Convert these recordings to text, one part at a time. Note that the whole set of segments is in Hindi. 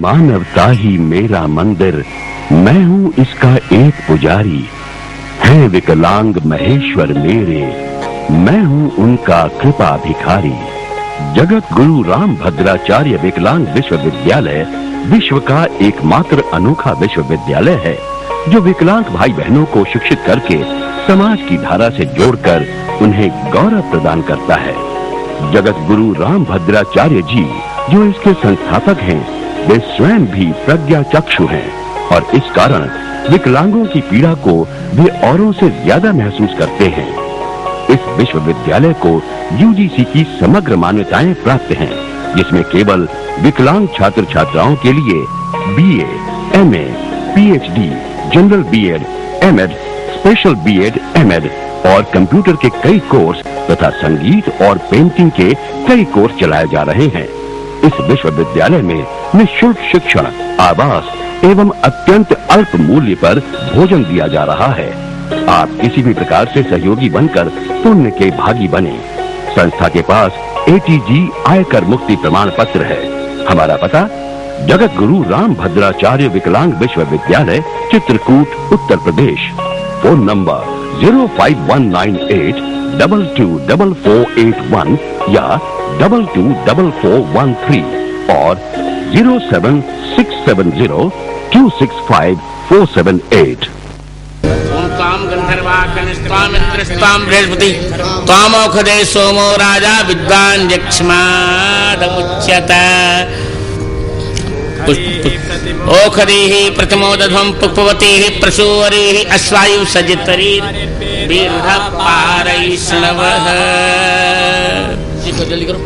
मानवता ही मेरा मंदिर, मैं हूँ इसका एक पुजारी। है विकलांग महेश्वर मेरे, मैं हूँ उनका कृपा भिखारी। जगत गुरु राम भद्राचार्य विकलांग विश्वविद्यालय विश्व का एकमात्र अनोखा विश्वविद्यालय है जो विकलांग भाई बहनों को शिक्षित करके समाज की धारा से जोड़कर उन्हें गौरव प्रदान करता है। जगत गुरु राम भद्राचार्य जी जो इसके संस्थापक हैं, वे स्वयं भी प्रज्ञा चक्षु हैं और इस कारण विकलांगों की पीड़ा को वे औरों से ज्यादा महसूस करते हैं। इस विश्वविद्यालय को यूजीसी की समग्र मान्यताएं प्राप्त हैं, जिसमें केवल विकलांग छात्र छात्राओं के लिए BA, MA, PhD, general BEd, MEd, special BEd, MEd और कंप्यूटर के कई कोर्स तथा संगीत और पेंटिंग के कई कोर्स चलाए जा रहे हैं। इस विश्वविद्यालय में निःशुल्क शिक्षा, आवास एवं अत्यंत अल्प मूल्य पर भोजन दिया जा रहा है। आप किसी भी प्रकार से सहयोगी बनकर पुण्य के भागी बने। संस्था के पास ATG आयकर मुक्ति प्रमाण पत्र है। हमारा पता जगत गुरु राम भद्राचार्य विकलांग विश्वविद्यालय, चित्रकूट, उत्तर प्रदेश। फोन नंबर 05198 224481 या 224413 और 07670 265 478। ताम गंधर्वाकनिस्त्वाम इंद्रस्त्वाम बृहस्पति त्वाम औषधे सोमो राजा विद्वान यक्ष्मादमुच्यत। ओखरीः प्रथमोदध्वं पुष्पवतीः प्रसूवरीः अश्वायु सजितरी वीरः पारैष्णवः। जल्दी करो।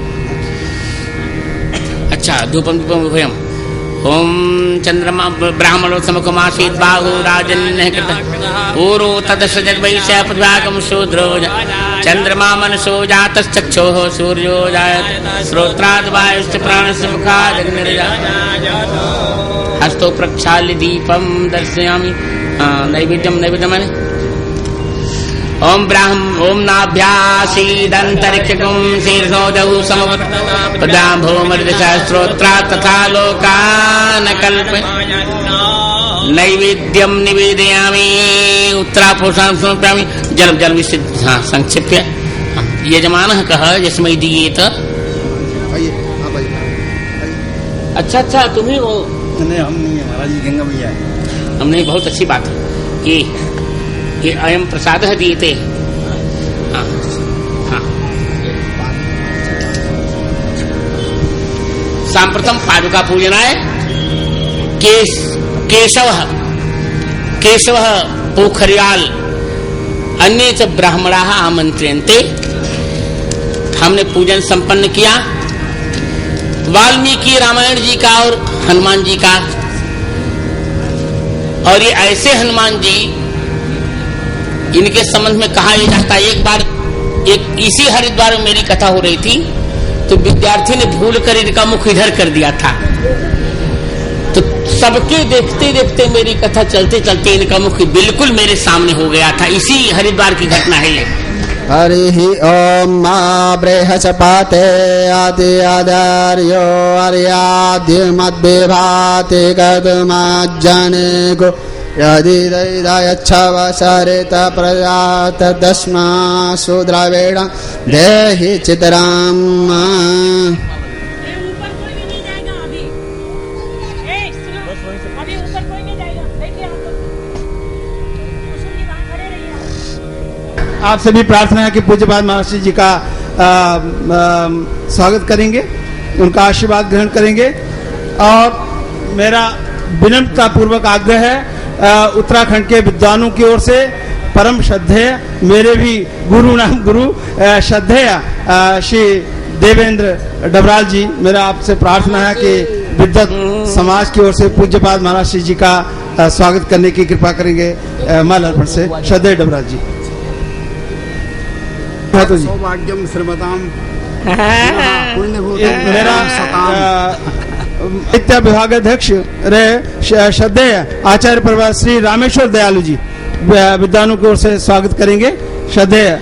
अच्छा, धूपम धूपम उभयम। ओम चंद्रमा ब्राह्मणो समकुमासीत् बाहु राजन्यः कृतः पूर्व तदसजद् वैश्य प्रभागम शूद्रो चंद्रमा मनसो जातश्चक्षुः सूर्यो जायते श्रोत्राद् वायुश्च प्राणस्य मुखाद् अग्निर्जायते। हस्तो प्रक्षाल्य दीपं दर्शयामि। नैवेद्यम ओम ब्राह्म ओम नाभ्यासीदंतरिक्षकं शीर्षोदौ समवत्पदाम्भो मर्दशः श्रोत्रा तथा लोकान् कल्प। नैवेद्यं निवेदयामि उत्तरापोषणं समर्पयामि। जल विशुद्ध संक्षिप्य यजमानः कः यस्मै दीयेत। अच्छा तुम ही हो? नहीं, हम नहीं है महाराज जी, गंगा मैया है। हमने बहुत अच्छी बात है कि अयम प्रसादः दीयते। हाँ हाँ। सांप्रतम पादुका पूजनाय केशवः पोखरियाल अन्ये च ब्राह्मणाः आमंत्र्यन्ते। हमने पूजन संपन्न किया वाल्मीकि रामायण जी का और हनुमान जी का। और ये ऐसे हनुमान जी, इनके संबंध में कहा यह जाता है। एक बार इसी हरिद्वार में मेरी कथा हो रही थी तो विद्यार्थी ने भूल कर इनका मुख इधर कर दिया था, तो सबके देखते देखते मेरी कथा चलते चलते इनका मुख बिल्कुल मेरे सामने हो गया था। इसी हरिद्वार की घटना है ये। हरि ओम मा बृहस्पते आदि आधार्यो अर्याद्य मद्विभाति कदमाज्जने गो यदि दैदायच्छवसरित प्रजात दस्मा सुद्रावेण देहि चितराम। आप सभी प्रार्थना है कि पूज्यपाद महर्षि जी का स्वागत करेंगे, उनका आशीर्वाद ग्रहण करेंगे। और मेरा विनम्रता पूर्वक आग्रह है उत्तराखंड के विद्वानों की ओर से, परम श्रद्धेय मेरे भी गुरु श्रद्धेय श्री देवेंद्र डबराल जी, मेरा आपसे प्रार्थना है कि विद्वत समाज की ओर से पूज्यपाद महाराज जी का स्वागत करने की कृपा करेंगे। माल अर्पण से श्रद्धेय डबराल जी। सौभाग्यम श्रीमताम। मेरा विद्या विभागाध्यक्ष रहे श्रद्धेय आचार्य परिवार श्री रामेश्वर दयालु जी विद्वानों की ओर से स्वागत करेंगे। श्रद्धेय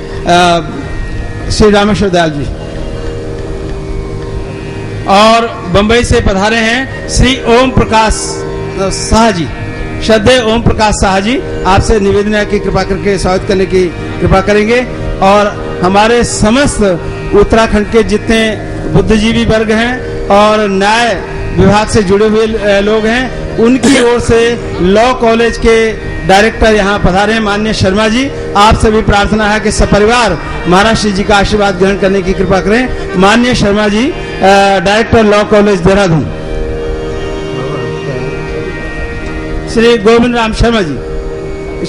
श्री रामेश्वर दयालु जी। और बंबई से पधारे हैं श्री ओम प्रकाश शाह जी। श्रद्धेय ओम प्रकाश शाह जी, आपसे निवेदन है कि कृपा करके स्वागत करने की कृपा करेंगे। और हमारे समस्त उत्तराखंड के जितने बुद्धिजीवी वर्ग हैं और न्याय विभाग से जुड़े हुए लोग हैं, उनकी ओर से लॉ कॉलेज के डायरेक्टर यहाँ पधारे हैं माननीय शर्मा जी। आप सभी प्रार्थना है कि सपरिवार महाराज श्री जी का आशीर्वाद ग्रहण करने की कृपा करें। माननीय Sharma ji, director law college Dehradun. Shri Govind Ram Sharma ji,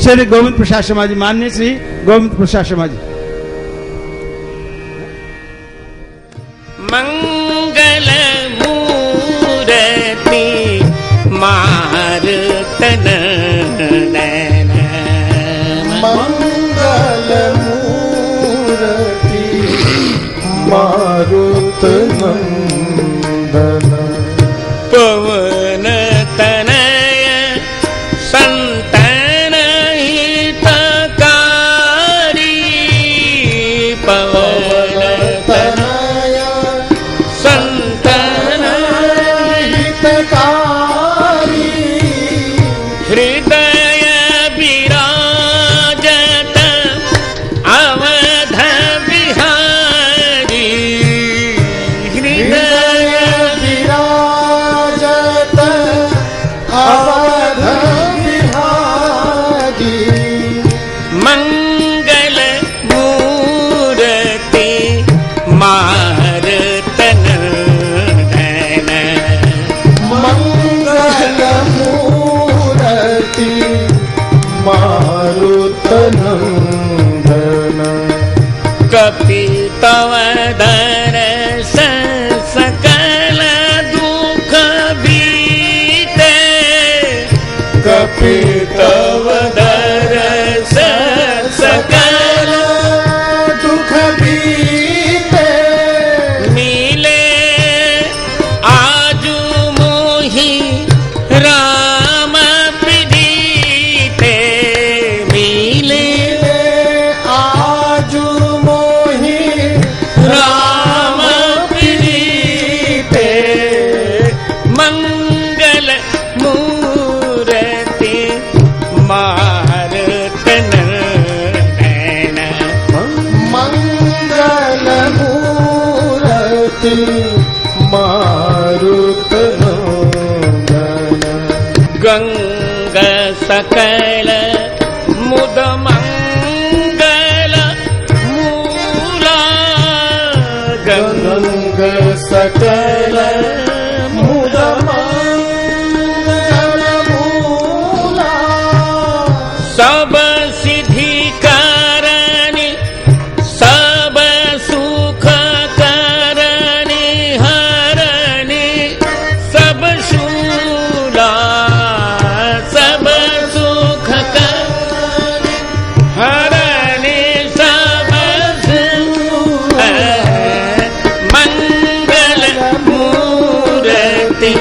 Shri Govind Prasad Sharma ji, माननीय श्री गोविंद प्रसाद शर्मा जी। मंगल मूर्ति मारुतन नयन, मंगल मूर्ति मारुत नंदन, पवन तनय संतन हितकारी, पवन तनय संतन हितकारी, हृदय विराजत अवध बिहारी, हृदय विराजत अवध बिहारी, मंगल मूर्ति मारुतन नयन, मंगल मूर्ति मारुत नंदन, कपितव दरस सकल दुख बीते, कपितव दरस सकल दुख बीते, मिले आजु मोहि राम प्रीते, मिले आजु मोहि राम प्रीते, मंगल मूर्ति मारुतन नयन, मंगल मूर्ति मारुत नंदन, गंगा सकल मुद मंगल मूला, गंग सकल मुद मंगल मूला, सब सिद्धि करनी सब सुख करनी हरनी सब शूला, सब सुख करनी हरनी सब शूला, मंगल मूर्ति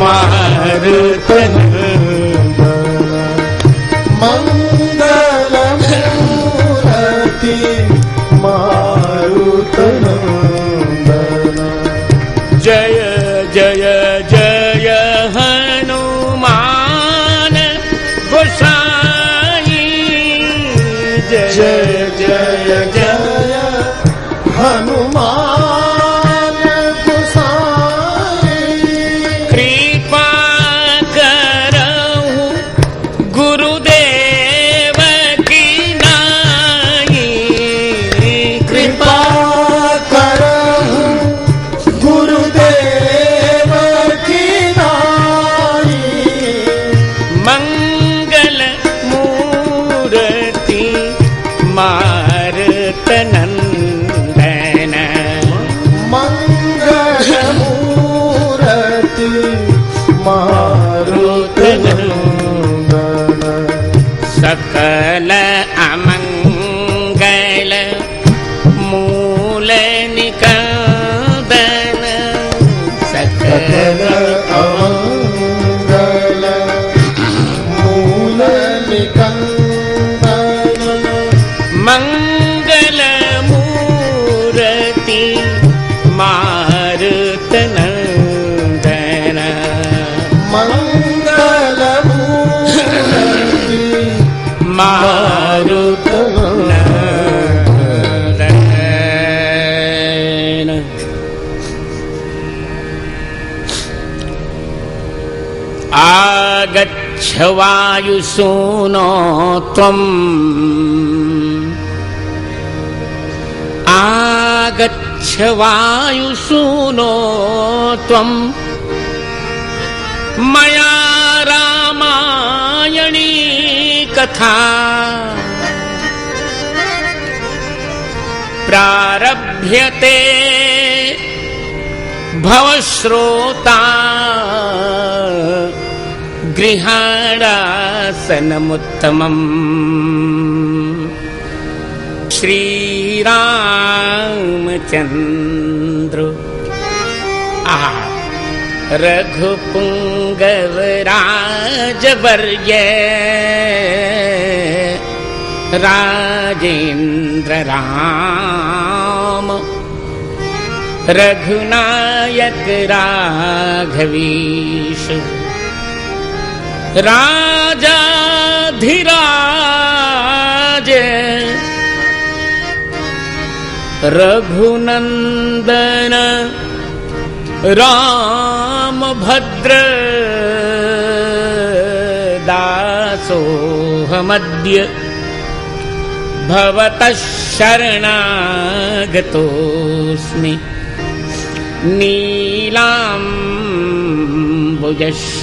मारुतन मंगल मूर्ति मारुत नंदन, जय जय जय हनुमान गोसाई, जय जय जय हनुमान गोसाई, कृपा करहु गुरुदेव की नाई, कृपा करहु गुरुदेव की नाई, मंगल मूर्ति मारुतन नयन, मंगल मूर्ति मारुत नंदन, सकल अमंगल मूल निकंदन, सकल अमंगल मूल निकंदन, मंगल मूर्ति मारुतन मारुत आगच्छ वायुसूनो त्वम् आगच्छ वायुसूनो त्वम् मया रामायणी कथा प्रारभ्यते भवश्रोता गृहाणासनमुत्तमम् श्रीरामचन्द्र रघुपुङ्गवराजवर्य राजेन्द्र राम रघुनायक राघवीश राजाधिराज रघुनंदन रामभद्र दासोऽहमद्य भवतः शरणागतोऽस्मि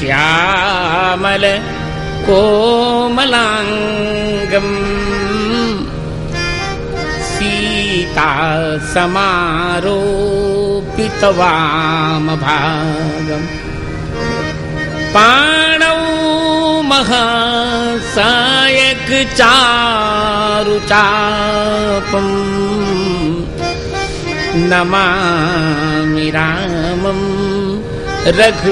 नीलाम्बुजश्यामल कोमलाङ्गम् सीता समारोपितवामभागम् पाणौ महासायक चारुचापम् नमामि रामं रघुवंशनाथ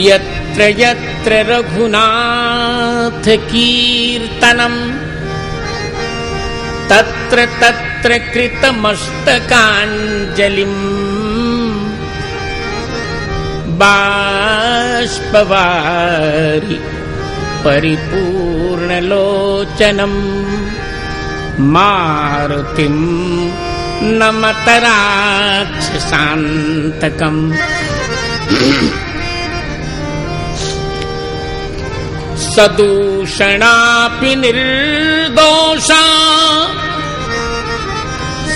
यत्र यत्र रघुनाथ कीर्तनम् तत्र तत्र कृतमस्तकाञ्जलिम् बाष्पवारि परिपूर्णलोचनम् मारुतिं नमत राक्षसान्तकम् सदूषणापि निर्दोषा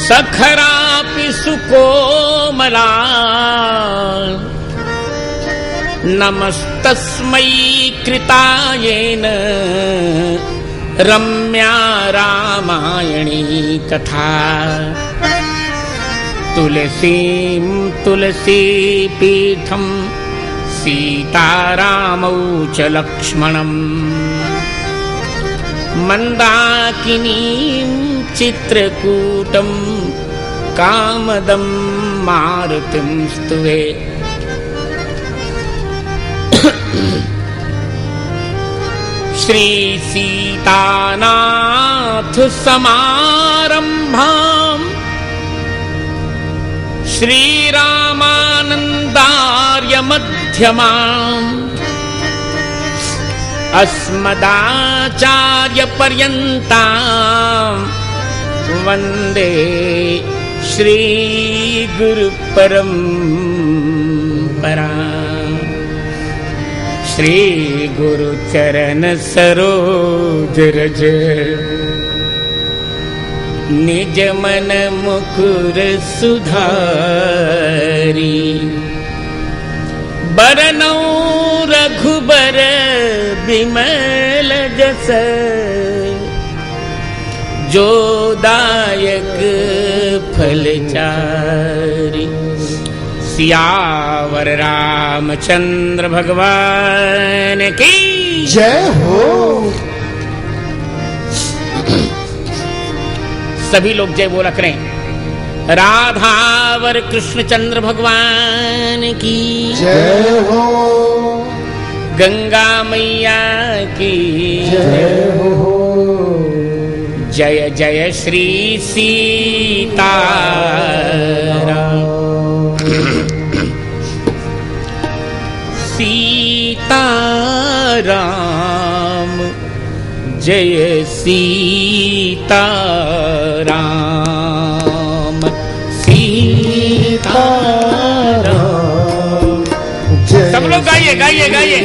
सखरापि सुकोमला नमस्तस्मै कृतायेन रम्या रामायणी कथा तुलसीं तुलसीपीठं सीतारामौ च लक्ष्मणम् मन्दाकिनीं चित्रकूटं कामदं मारुतिं स्तुवे श्री सीतानाथ समारंभाम् श्रीरामानन्दार्य मध्यमाम् अस्मदाचार्य पर्यन्ताम् वन्दे श्री गुरु परम्पराम् श्री गुरु चरण सरोज रज निज मन मुकुर सुधारी बरनौ रघुबर बिमल जस जो दायक फलचारी सियावर रामचंद्र भगवान की जय हो। सभी लोग जय बोला करें। राधावर कृष्णचंद्र भगवान की जय हो। गंगा मैया की जय हो। जय जय श्री सीताराम। सीताराम राम जय सीता राम सीता राम। सब लोग गाइए गाइए गाइए।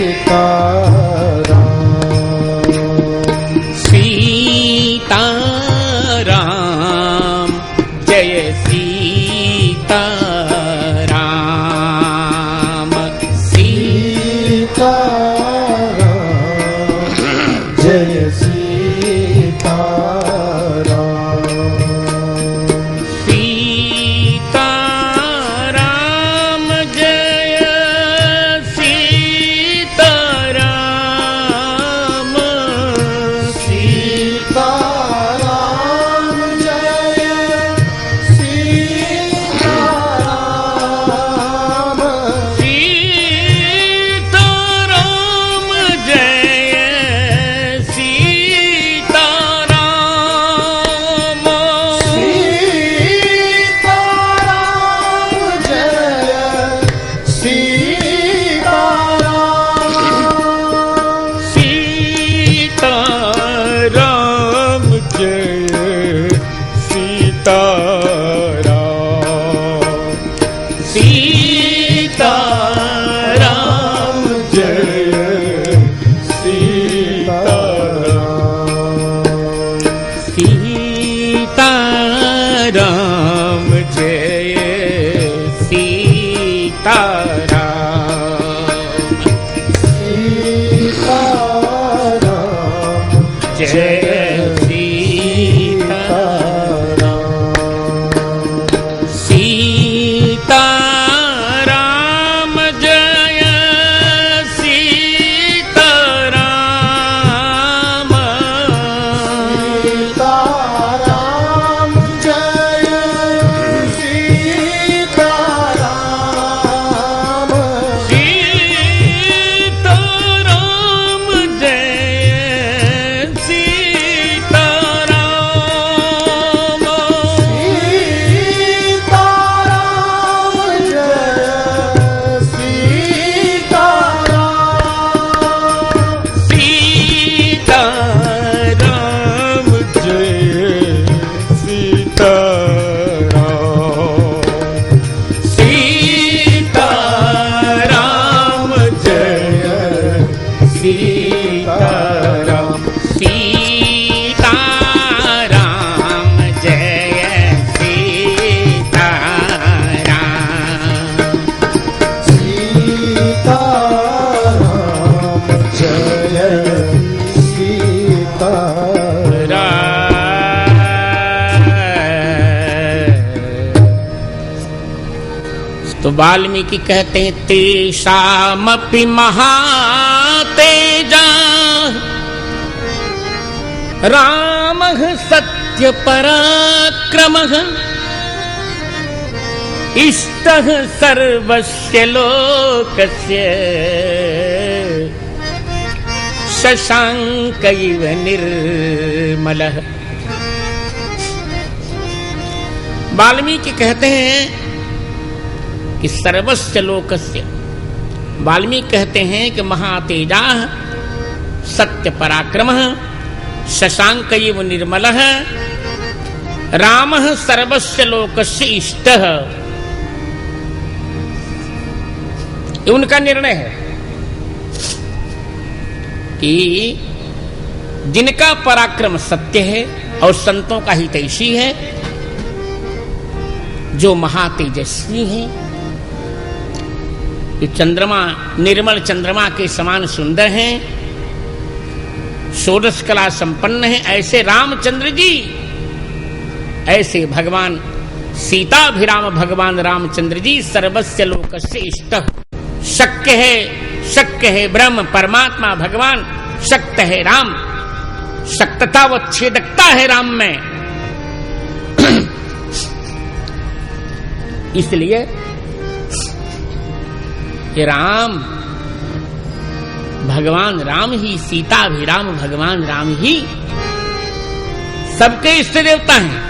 सीता राम जय सीता राम सीता जय सीता राम। सीता राम जय सीता राम सीता राम जय सीता राम। सीता राम जय सीता राम सीता राम जय सीता राम। सीता राम जय सीता राम सीता राम जय सीता राम। सीता राम जय सीता राम सीता राम जय सीता सीता राम जय सीता राम सीता राम जय सीता राम। सीता राम जय सीता राम सीता राम जय सीता राम। सीता राम जय सीता राम सीता राम जय सीता राम सीता राम जय सीता राम सीता राम जय सीता तो वाल्मीकि कहते हैं तेषामपि महातेजा रामः सत्य पराक्रमः इष्टः सर्वस्य लोकस्य शशांक इव निर्मलः। वाल्मीकि कहते हैं कि सर्वस्य लोकस्य, वाल्मीकि कहते हैं कि महातेजा सत्य पराक्रमः शशांक इव निर्मलः रामः सर्वस्य लोकस्य इष्टः। ये उनका निर्णय है कि जिनका पराक्रम सत्य है और संतों का हितैषी है, जो महातेजस्वी है, जो चंद्रमा निर्मल चंद्रमा के समान सुंदर हैं, षोडश कला संपन्न है, ऐसे रामचंद्र जी, ऐसे भगवान सीताभिराम भगवान रामचंद्र जी सर्वस्य लोकस्य इष्ट। शक्य है ब्रह्म परमात्मा भगवान, शक्त है राम, शक्तता व छेदकता है राम में। इसलिए कि राम भगवान राम ही, सीताभिराम भगवान राम ही सबके इष्ट देवता हैं।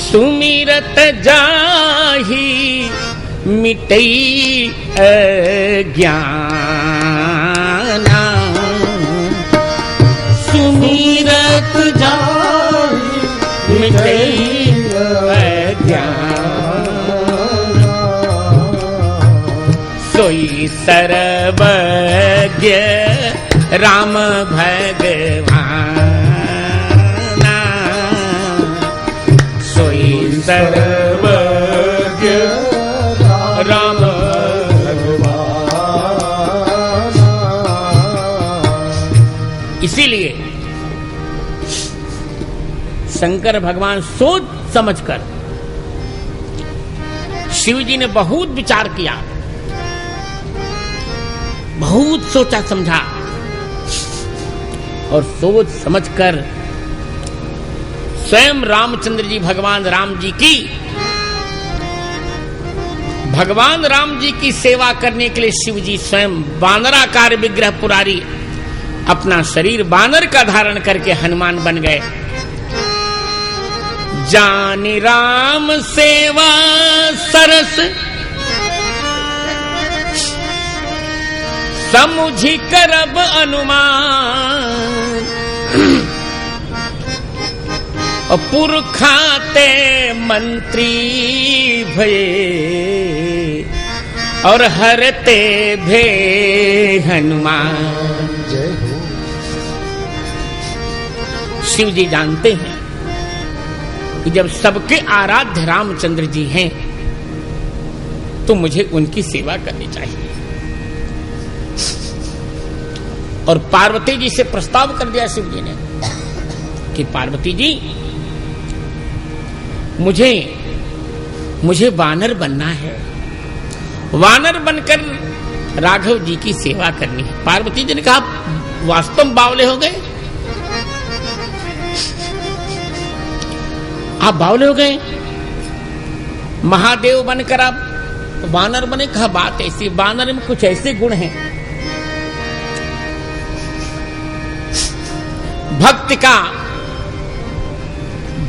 सुमिरत जाहि मिटई अज्ञान सोई सर्वज्ञ राम भगवान, सोई सर्वज्ञ राम भगवान। इसीलिए शंकर भगवान सोच समझकर, शिव जी ने बहुत विचार किया, बहुत सोचा समझा, और सोच समझकर स्वयं रामचंद्र जी भगवान राम जी की सेवा करने के लिए शिव जी स्वयं बानराकार विग्रह पुरारी अपना शरीर बानर का धारण करके हनुमान बन गए। जानि राम सेवा सरस समुझी करब अनुमान, पुरखाते मंत्री भये और हरते भे हनुमान। शिव जी जानते हैं कि जब सबके आराध्य रामचंद्र जी हैं तो मुझे उनकी सेवा करनी चाहिए। और पार्वती जी से प्रस्ताव कर दिया शिव जी ने कि पार्वती जी, मुझे वानर बनना है, वानर बनकर राघव जी की सेवा करनी है। पार्वती जी ने कहा, वास्तव में बावले हो गए, आप बावले हो गए, महादेव बनकर आप वानर बने। कहा, बात ऐसी, वानर में कुछ ऐसे गुण हैं,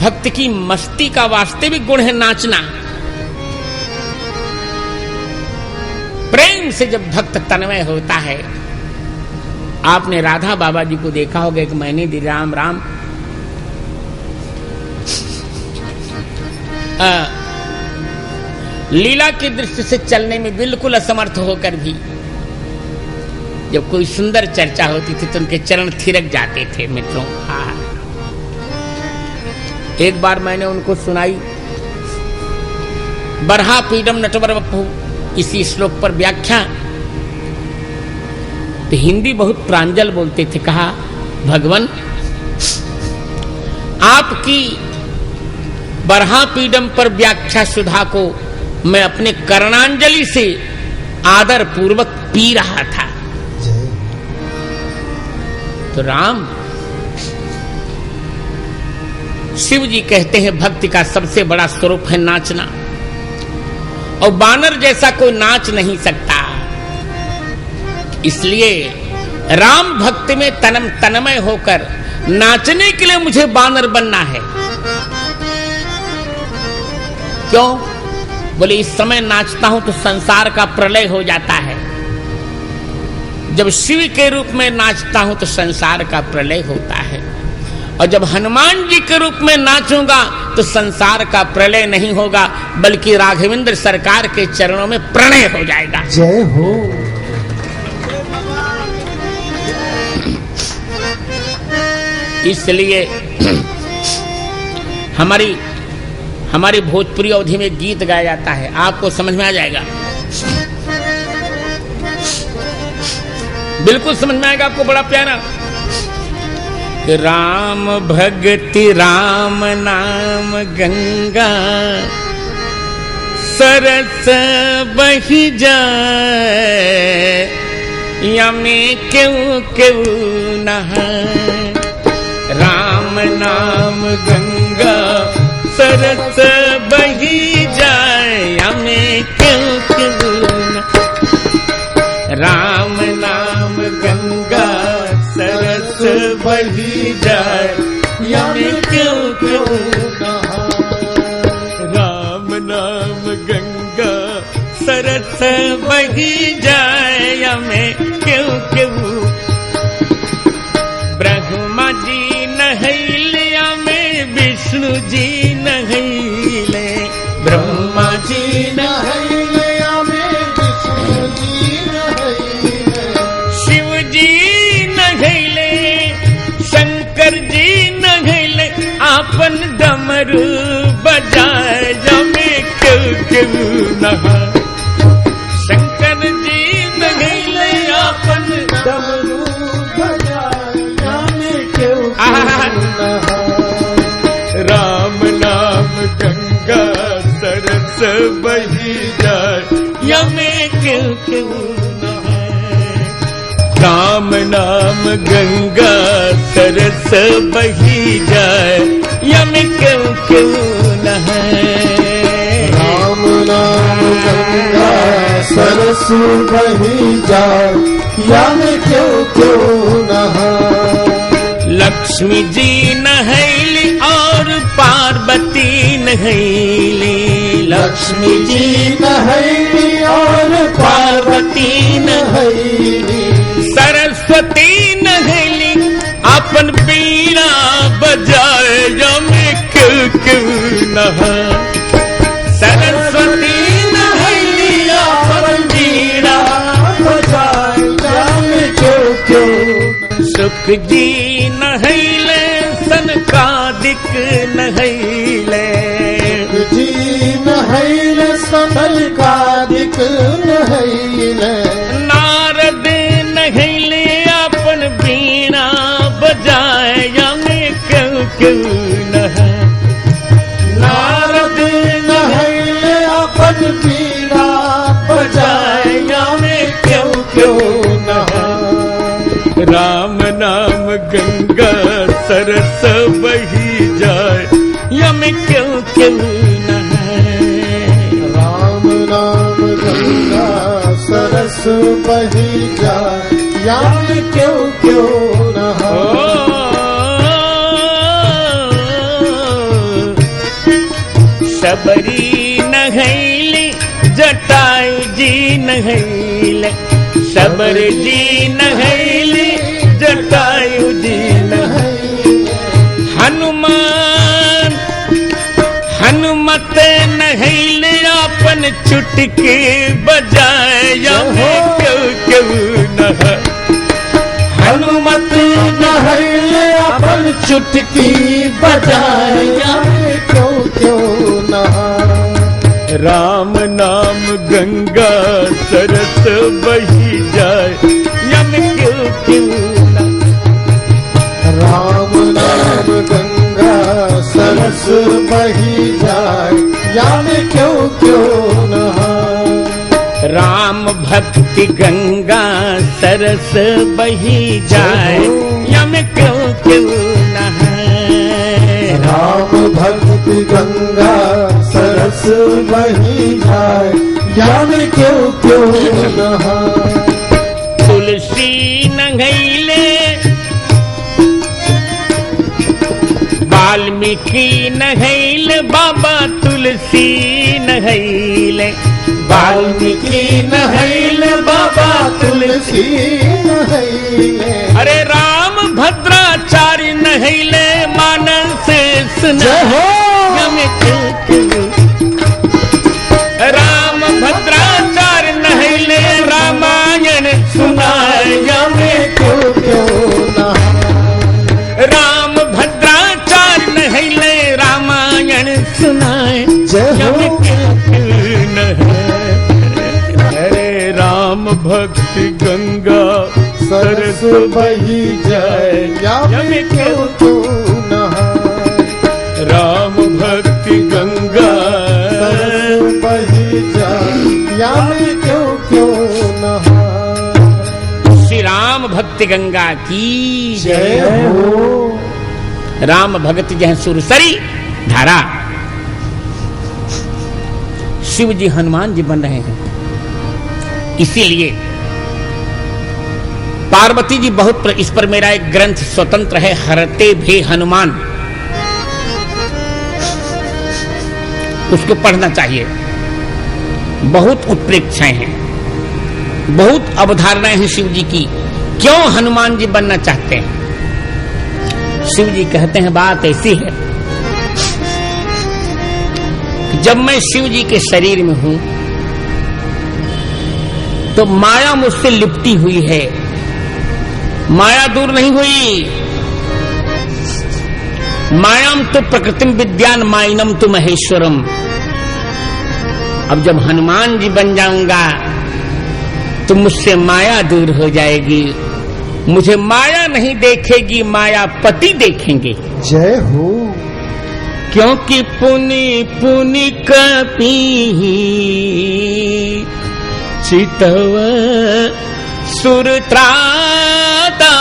भक्त की मस्ती का वास्तविक गुण है नाचना। प्रेम से जब भक्त तन्मय होता है, आपने राधा बाबा जी को देखा होगा, एक महीने दी राम राम लीला की दृष्टि से चलने में बिल्कुल असमर्थ होकर भी जब कोई सुंदर चर्चा होती थी तो उनके चरण थिरक जाते थे। मित्रों, एक बार मैंने उनको सुनाई बरहा पीडम नटवर बप्पू इसी श्लोक पर व्याख्या, तो हिंदी बहुत प्रांजल बोलते थे। कहा, भगवान आपकी बरहा पीडम पर व्याख्या सुधा को मैं अपने कर्णांजलि से आदर पूर्वक पी रहा था। तो राम शिव जी कहते हैं भक्ति का सबसे बड़ा स्वरूप है नाचना, और बानर जैसा कोई नाच नहीं सकता। इसलिए राम भक्ति में तन्मय होकर नाचने के लिए मुझे बानर बनना है। क्यों? बोले, इस समय नाचता हूं तो संसार का प्रलय हो जाता है, जब शिव के रूप में नाचता हूं तो संसार का प्रलय होता है, और जब हनुमान जी के रूप में नाचूंगा तो संसार का प्रलय नहीं होगा, बल्कि राघवेंद्र सरकार के चरणों में प्रणय हो जाएगा। जय हो। इसलिए हमारी भोजपुरी अवधि में गीत गाया जाता है, आपको समझ में आ जाएगा, बिल्कुल समझ में आएगा आपको, बड़ा प्यारा। राम भक्ति राम नाम गंगा सरस बही जाए, यमे क्यों क्यों नहाए। राम नाम गंगा सरस बही जाए, यमे क्यों क्यों नहाए। राम नाम गंगा सरस बही जाए, यमे क्यों क्यों नहाए। राम नाम गंगा सरस बही जाए, यमे क्यों क्यों। ब्रह्मा जी नहैलिया में विष्णु विष्णु जी नहैले, ब्रह्मा जी नहैले हमें विष्णु जी नहैले, शिव जी नहैले, शंकर जी नहैले, आपन डमरू बजाए जमे क्यों क्यों नहा। शंकर जी नहैले, आपन डमरू बजाए हमें क्यों नहा। राम नाम गंगा सरस बही जाए यमे क्यों क्यों नहाए। राम नाम गंगा सरस बही जाए यमे क्यों क्यों नहाए। राम नाम गंगा सरस बही जाए यमे क्यों क्यों नहा। लक्ष्मी जी नहैली और पार्वती नहैली, लक्ष्मी जी नहैली और पार्वती नहैली, सरस्वती नहैली, अपन बीड़ा बजाए यमे क्यों क्यों नहा। सरस्वती नहैली, अपन बीड़ा बजाए यमे क्यों क्यों। सुख जी नहैले, सनकादिक नहैले, जी नहैले सनकादिक नहैले, नारद नहैले, अपन बीणा बजाए यमे क्यों क्यों नहा। नारद नहैले अपन बीड़ा बजाए यमे क्यों क्यों नहा। राम नाम गंगा सरस बही जाए यमे क्यों क्यों नहाए। राम नाम गंगा सरस बही जाए यमे क्यों क्यों नहा। सबरी नहैली, जटायु जी नहैले, सबर जी नहैली, जटायु जी नहैले, हनुमान हनुमत नहैले, अपन चुटकी बजाए यमे क्यों क्यों नहा। हनुमत नहैले अपन चुटकी बजाए यमे क्यों क्यों नहा। राम नाम गंगा सरस बही जाए यमे क्यों क्यों नहा। राम नाम गंगा सरस बही जाए यमे क्यों क्यों नहा। राम भक्ति गंगा सरस बही जाए यमे क्यों क्यों नहाए। राम भक्ति गंगा सरस बही जाए यमे क्यों क्यों नहा। तुलसी नहैले, वाल्मीकि नहैले, बाबा तुलसी नहैले, वाल्मीकि नहैले, बाबा तुलसी नहैले, अरे राम भद्राचार्य नहैले, मानस सुना यमे क्यों क्यों। राम भद्राचार्य नहैले, रामायण सुनाए यमे क्यों क्यों नहा। राम भद्राचार्य नहैले, रामायण सुनाए यमे क्यों क्यों नहाए। अरे राम भक्ति गंगा सरस बही जाए यमे क्यों क्यों नहा। राम भक्ति गंगा सरस बही जाए यमे क्यों क्यों नहा। श्री राम भक्ति गंगा की जय हो। राम भगत जह सुरसरी धारा। शिव जी हनुमान जी बन रहे हैं, इसीलिए पार्वती जी बहुत इस पर मेरा एक ग्रंथ स्वतंत्र है, हरते भी हनुमान, उसको पढ़ना चाहिए। बहुत उत्प्रेक्षाएं हैं, बहुत अवधारणाएं हैं शिव जी की, क्यों हनुमान जी बनना चाहते हैं। शिव जी कहते हैं बात ऐसी है, जब मैं शिव जी के शरीर में हूं तो माया मुझसे लिपटी हुई है, माया दूर नहीं हुई। मायाम तो प्रकृतिम विद्यान माइनम तो महेश्वरम। अब जब हनुमान जी बन जाऊंगा तो मुझसे माया दूर हो जाएगी, मुझे माया नहीं देखेगी, माया पति देखेंगे। जय हो। क्योंकि पुनि पुनि कपि चितव सुरत्राता,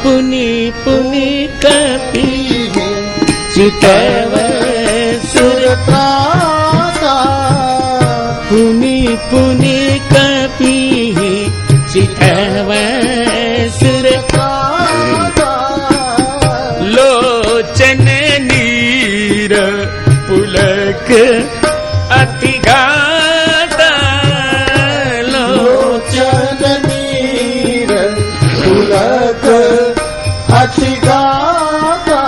पुनि पुनि कपि चितव सुरत्राता, पुनि पुनि कपि चितव सुरत्राता, लोचन नीर पुलक अतिगाता, लोचन नीर पुलक अतिगाता।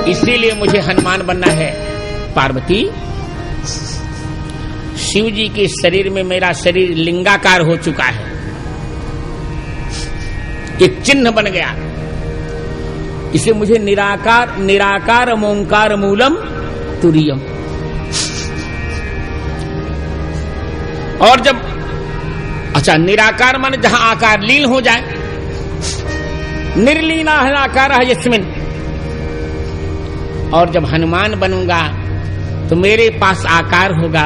इसीलिए मुझे हनुमान बनना है। पार्वती, शिव जी के शरीर में मेरा शरीर लिंगाकार हो चुका है, एक चिन्ह बन गया। इसे मुझे निराकार निराकार ओंकार मूलम तुरियम। और जब अच्छा निराकार माने जहां आकार लीन हो जाए, निर्लीना आकार है यस्मिन। और जब हनुमान बनूंगा तो मेरे पास आकार होगा,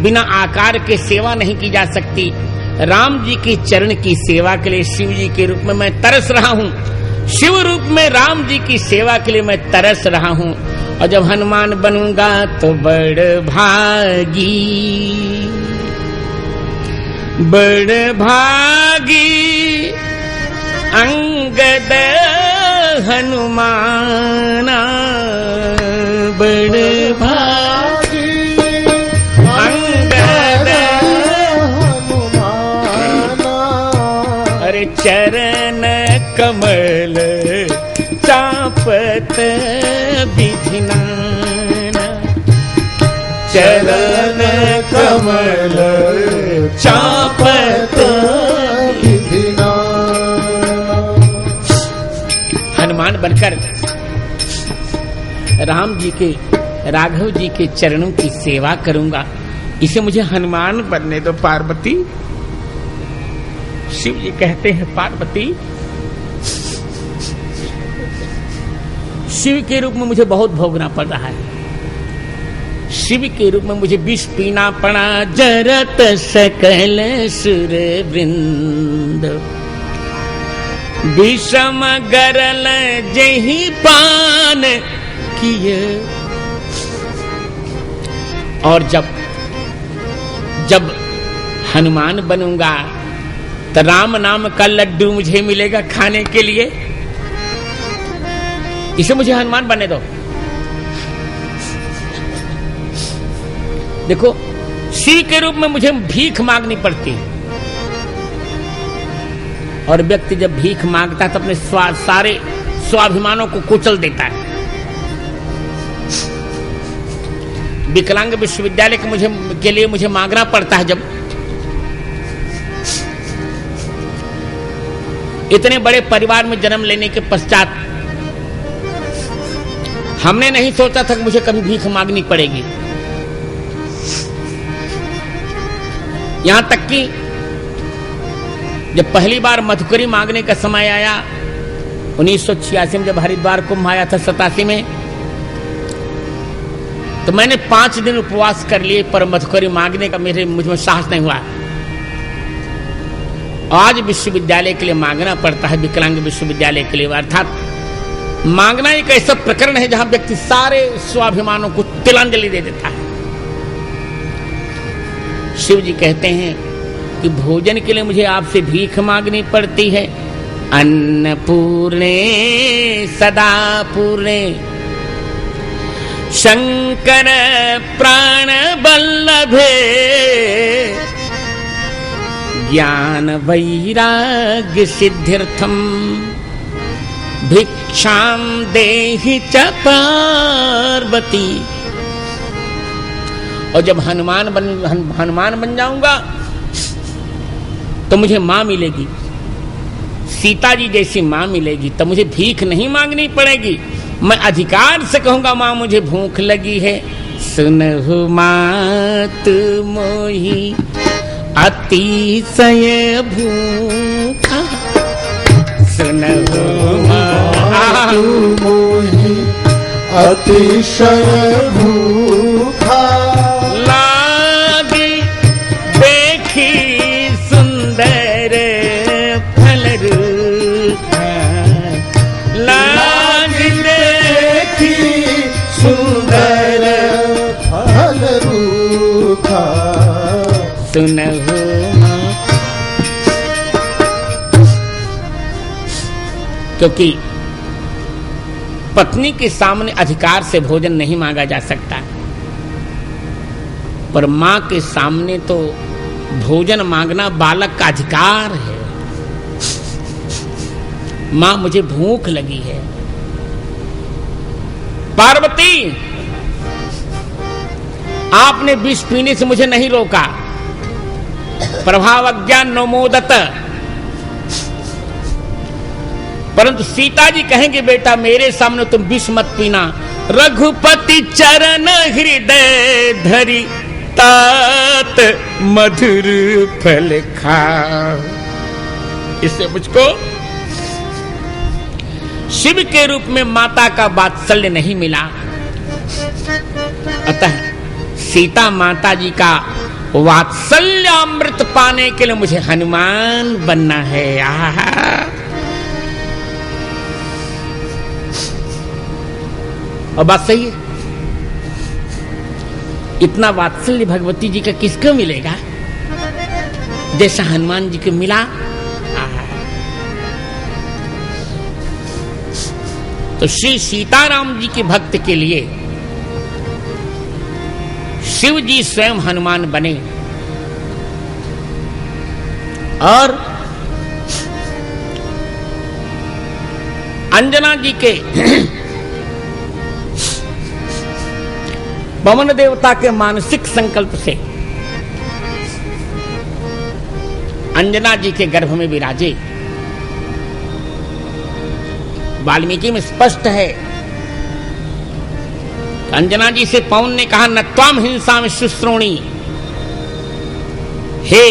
बिना आकार के सेवा नहीं की जा सकती। राम जी के चरण की सेवा के लिए शिव जी के रूप में मैं तरस रहा हूं, शिव रूप में राम जी की सेवा के लिए मैं तरस रहा हूं। और जब हनुमान बनूंगा तो बड़ भागी, बड़ भागी अंगद हनुमाना, बड़ भागी अंगद हनुमाना। अरे चरण कमल चापत विधिनाना, चरण कमल चापत विधिनाना। हनुमान बनकर राम जी के राघव जी के चरणों की सेवा करूंगा। इसे मुझे हनुमान बनने दो पार्वती। शिव जी कहते हैं पार्वती, शिव के रूप में मुझे बहुत भोगना पड़ रहा है, शिव के रूप में मुझे विष पीना पड़ा। जरत सकल सुर वृंद, विषम गरल जही पान किए। और जब हनुमान बनूंगा तो राम नाम का लड्डू मुझे मिलेगा खाने के लिए। इसे मुझे हनुमान बनने दो। देखो, शिव के रूप में मुझे भीख मांगनी पड़ती है, और व्यक्ति जब भीख मांगता है तो अपने सारे स्वाभिमानों को कुचल देता है। विकलांग विश्वविद्यालय के लिए मुझे मांगना पड़ता है। जब इतने बड़े परिवार में जन्म लेने के पश्चात हमने नहीं सोचा था कि मुझे कभी भीख मांगनी पड़ेगी। यहां तक कि जब पहली बार मधुकरी मांगने का समय आया 1986 में, जब हरिद्वार कुंभ आया था 87 में, तो मैंने 5 दिन उपवास कर लिए, पर मधुकरी मांगने का मुझ में साहस नहीं हुआ। आज विश्वविद्यालय के लिए मांगना पड़ता है, विकलांग विश्वविद्यालय के लिए। अर्थात मांगना एक ऐसा प्रकरण है जहां व्यक्ति सारे स्वाभिमानों को तिलांजलि दे देता है। शिव जी कहते हैं कि भोजन के लिए मुझे आपसे भीख मांगनी पड़ती है। अन्नपूर्णे सदा पूर्णे शंकर प्राण बल्लभे, ज्ञान वैराग्य सिद्ध्यर्थम भिक्षाम देहि च पार्वती और जब हनुमान बन जाऊंगा तो मुझे मां मिलेगी, सीता जी जैसी मां मिलेगी, तब मुझे भीख नहीं मांगनी पड़ेगी। मैं अधिकार से कहूंगा मां मुझे भूख लगी है। सुनहु मात मोही अतिशय भूखा, सुनहु मात मोही अतिशय भूखा, लागी देखी सुंदर फल रूखा, लागी देखी सुंदर फल रूखा, सुनहु क्योंकि पत्नी के सामने अधिकार से भोजन नहीं मांगा जा सकता, पर मां के सामने तो भोजन मांगना बालक का अधिकार है। मां मुझे भूख लगी है। पार्वती, आपने विष पीने से मुझे नहीं रोका, प्रभाव अज्ञान नमोदत, परंतु सीता जी कहेंगे बेटा मेरे सामने तुम विष मत पीना। रघुपति चरण हृदय धरी तात मधुर फल खा, इससे मुझको शिव के रूप में माता का वात्सल्य नहीं मिला। अतः सीता माता जी का वात्सल्य अमृत पाने के लिए मुझे हनुमान बनना है। आहा, और बात सही है, इतना वात्सल्य भगवती जी का किसको मिलेगा जैसा हनुमान जी को मिला। तो श्री सीताराम जी के भक्त के लिए शिव जी स्वयं हनुमान बने और अंजना जी के पवन देवता के मानसिक संकल्प से अंजना जी के गर्भ में विराजे। वाल्मीकि में स्पष्ट है, अंजना जी से पवन ने कहा न त्वाम हिंसा में शुश्रोणी, हे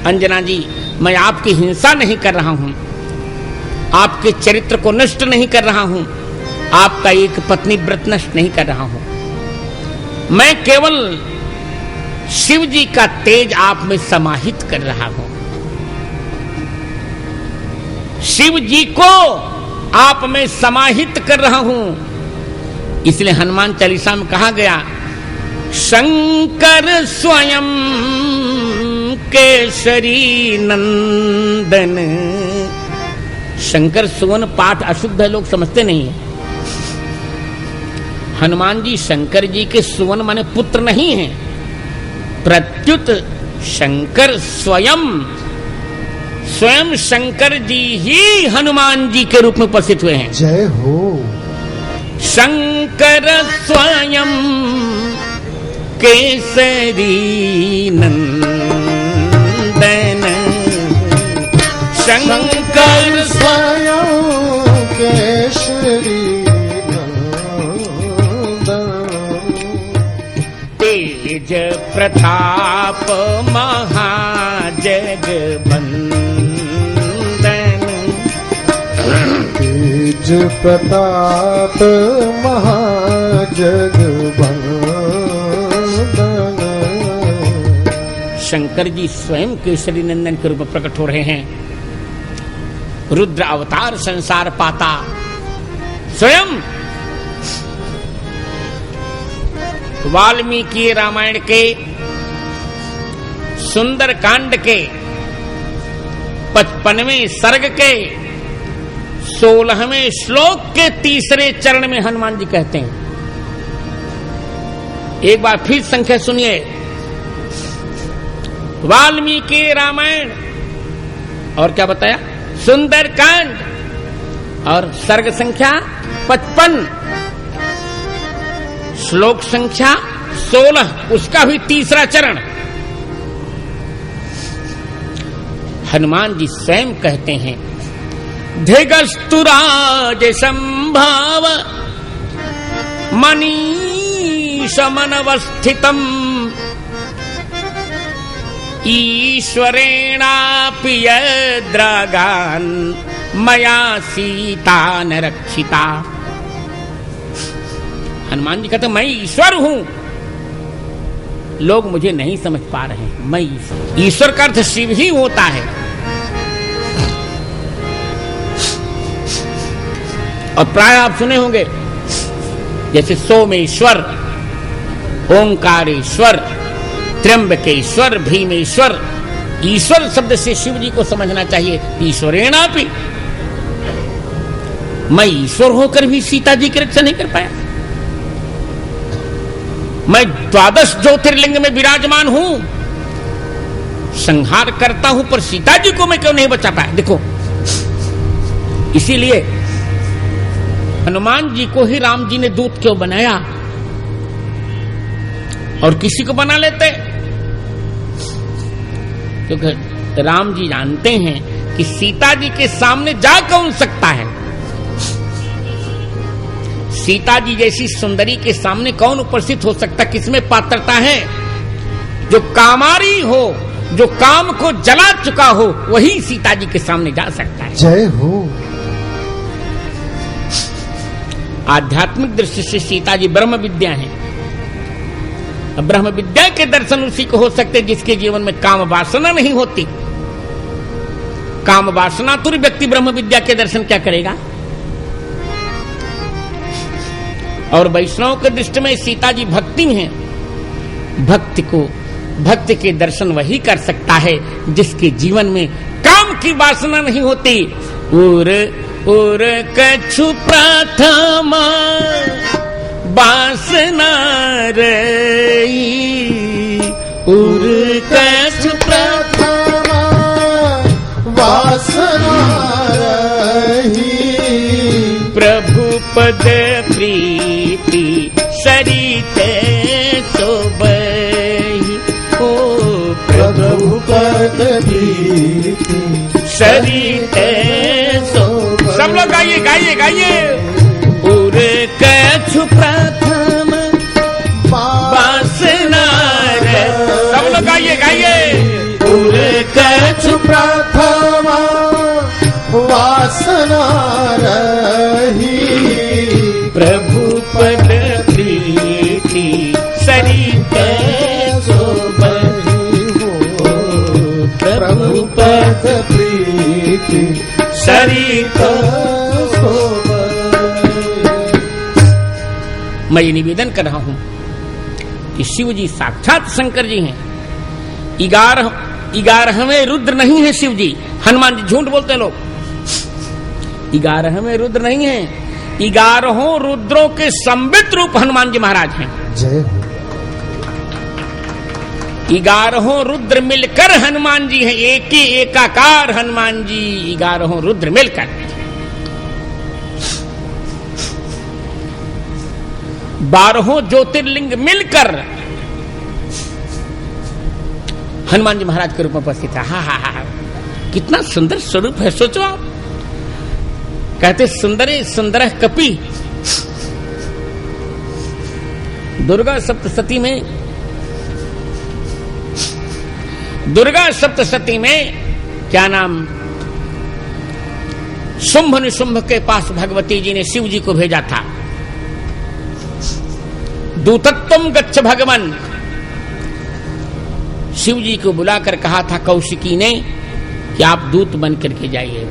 अंजना जी मैं आपकी हिंसा नहीं कर रहा हूं, आपके चरित्र को नष्ट नहीं कर रहा हूं, आपका एक पत्नी व्रत नष्ट नहीं कर रहा हूं, मैं केवल शिव जी का तेज आप में समाहित कर रहा हूं। शिव जी को आप में समाहित कर रहा हूं। इसलिए हनुमान चालीसा में कहा गया शंकर स्वयं केसरी नंदन। शंकर सुवन पाठ अशुद्ध है, लोग समझते नहीं है। हनुमान जी शंकर जी के सुवन माने पुत्र नहीं हैं, प्रत्युत शंकर स्वयं शंकर जी ही हनुमान जी के रूप में उपस्थित हुए हैं। जय हो। शंकर स्वयं केसरी नंदन, शंकर स्वयं केसरी तेज प्रताप महाजगबंदन, तेज प्रताप महाजगबंदन। शंकर जी स्वयं केसरी नंदन के रूप में प्रकट हो रहे हैं। रुद्र अवतार संसार पाता स्वयं वाल्मीकि रामायण के सुंदर कांड के 55वें सर्ग के 16वें श्लोक के तीसरे चरण में हनुमान जी कहते हैं, एक बार फिर संख्या सुनिए, वाल्मीकि रामायण और क्या बताया, सुंदर कांड और सर्ग संख्या 55, श्लोक संख्या 16 उसका भी तीसरा चरण। हनुमान जी स्वयं कहते हैं, धिगस्तुराज संभाव मनीषमनवस्थितम् ईश्वरेणापि यद्रागान् मया सीता न रक्षिता। हनुमान जी कहते मैं ईश्वर हूं, लोग मुझे नहीं समझ पा रहे हैं। मैं ईश्वर का अर्थ शिव ही होता है। और प्राय आप सुने होंगे जैसे सोमेश्वर, ओंकारेश्वर, त्र्यंबकेश्वर, भीमेश्वर। ईश्वर शब्द से शिव जी को समझना चाहिए। ईश्वरेणापि, मैं ईश्वर होकर भी सीता जी की रक्षा नहीं कर पाया। मैं 12 ज्योतिर्लिंग में विराजमान हूं, संहार करता हूं, पर सीता जी को मैं क्यों नहीं बचा पाया। देखो, इसीलिए हनुमान जी को ही राम जी ने दूत क्यों बनाया, और किसी को बना लेते, क्योंकि राम जी जानते हैं कि सीता जी के सामने जा कौन सकता है। सीता जी जैसी सुंदरी के सामने कौन उपस्थित हो सकता, किसमें पात्रता है। जो कामारी हो, जो काम को जला चुका हो, वही सीता जी के सामने जा सकता है। जय हो। आध्यात्मिक दृष्टि से सीता जी ब्रह्म विद्या है। अब ब्रह्म विद्या के दर्शन उसी को हो सकते जिसके जीवन में काम वासना नहीं होती। काम वासना तुर व्यक्ति ब्रह्म विद्या के दर्शन क्या करेगा। और वैष्णव के दृष्टि में सीता जी भक्ति हैं। भक्ति के दर्शन वही कर सकता है जिसके जीवन में काम की वासना नहीं होती। उर कछु प्रथमा वासना रही, उर कछु प्रथमा वासना रही, प्रभु पद प्रीति सरिते सोबही। ओ प्रभु पद प्रीति सरिते सोबही। सब लोग गाइए गाइए गाइए। उर कछु प्रथम वासना रही। सब लोग गाइए गाइए। उर कछु प्रथमा वासना रही, प्रभु पद प्रीति सरिते सोबही। प्रभु पद प्रीति सरिते सोबही। मैं ये निवेदन कर रहा हूं कि शिव जी साक्षात शंकर जी हैं। 11वें रुद्र नहीं है शिव जी। हनुमान जी झूठ बोलते लोग। 11वें रुद्र नहीं है, 11 रुद्रों के संबित रूप हनुमान जी महाराज हैं। जय हो। 11 रुद्र मिलकर हनुमान जी हैं। एक ही एकाकार हनुमान जी, 11 रुद्र मिलकर। 12 ज्योतिर्लिंग मिलकर हनुमान जी महाराज के रूप में उपस्थित है। हा हा हा, कितना सुंदर स्वरूप है। सोचो आप, कहते सुंदरे सुंदर कपि। दुर्गा सप्तशती में क्या नाम, शुंभ निशुंभ के पास भगवती जी ने शिव जी को भेजा था। दूतत्वम गच्छ भगवन, शिव जी को बुलाकर कहा था कौशिकी ने कि आप दूत बन करके जाइए।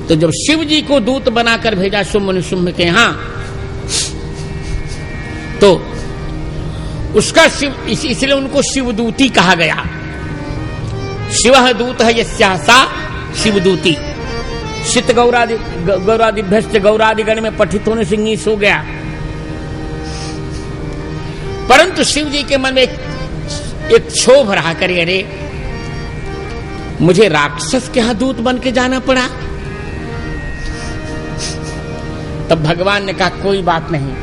तो जब शिव जी को दूत बनाकर भेजा शुंभ निशुंभ के यहां, तो उसका शिव, इसलिए उनको शिवदूती कहा गया। शिवः दूत है यस्यासा शिवदूती। शित गौरादिभ्यश्च गौरादिगण में पठित होने से नीस हो गया। परंतु शिव जी के मन में एक क्षोभ रहा करे, अरे मुझे राक्षस के यहां दूत बन के जाना पड़ा। तब भगवान ने कहा कोई बात नहीं,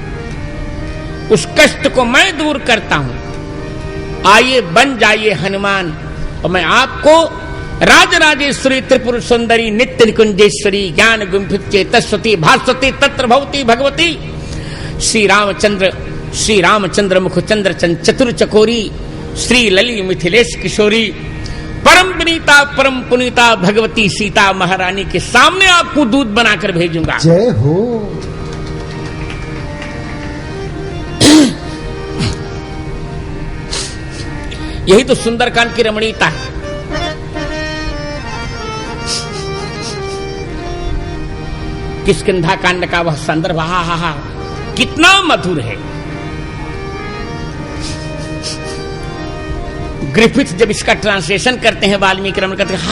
उस कष्ट को मैं दूर करता हूं। आइए बन जाइए हनुमान, और मैं आपको राजराजेश्वरी, त्रिपुर सुंदरी, नित्य निकुंजेश्वरी, ज्ञान गुंफित चेतस्वती, भास्वती, तत्र भवती भगवती, श्री रामचंद्र मुखचंद्र चतुर चकोरी, श्री लली मिथिलेश किशोरी, परम विनीता परम पुनीता भगवती सीता महारानी के सामने आपको दूध बनाकर भेजूंगा। जय हो। यही तो सुंदरकांड की रमणीयता है। किष्किंधा कांड का वह संदर्भ हा कितना मधुर है। ग्रिफिथ जब इसका ट्रांसलेशन करते हैं, वाल्मीकि रमण करते हैं,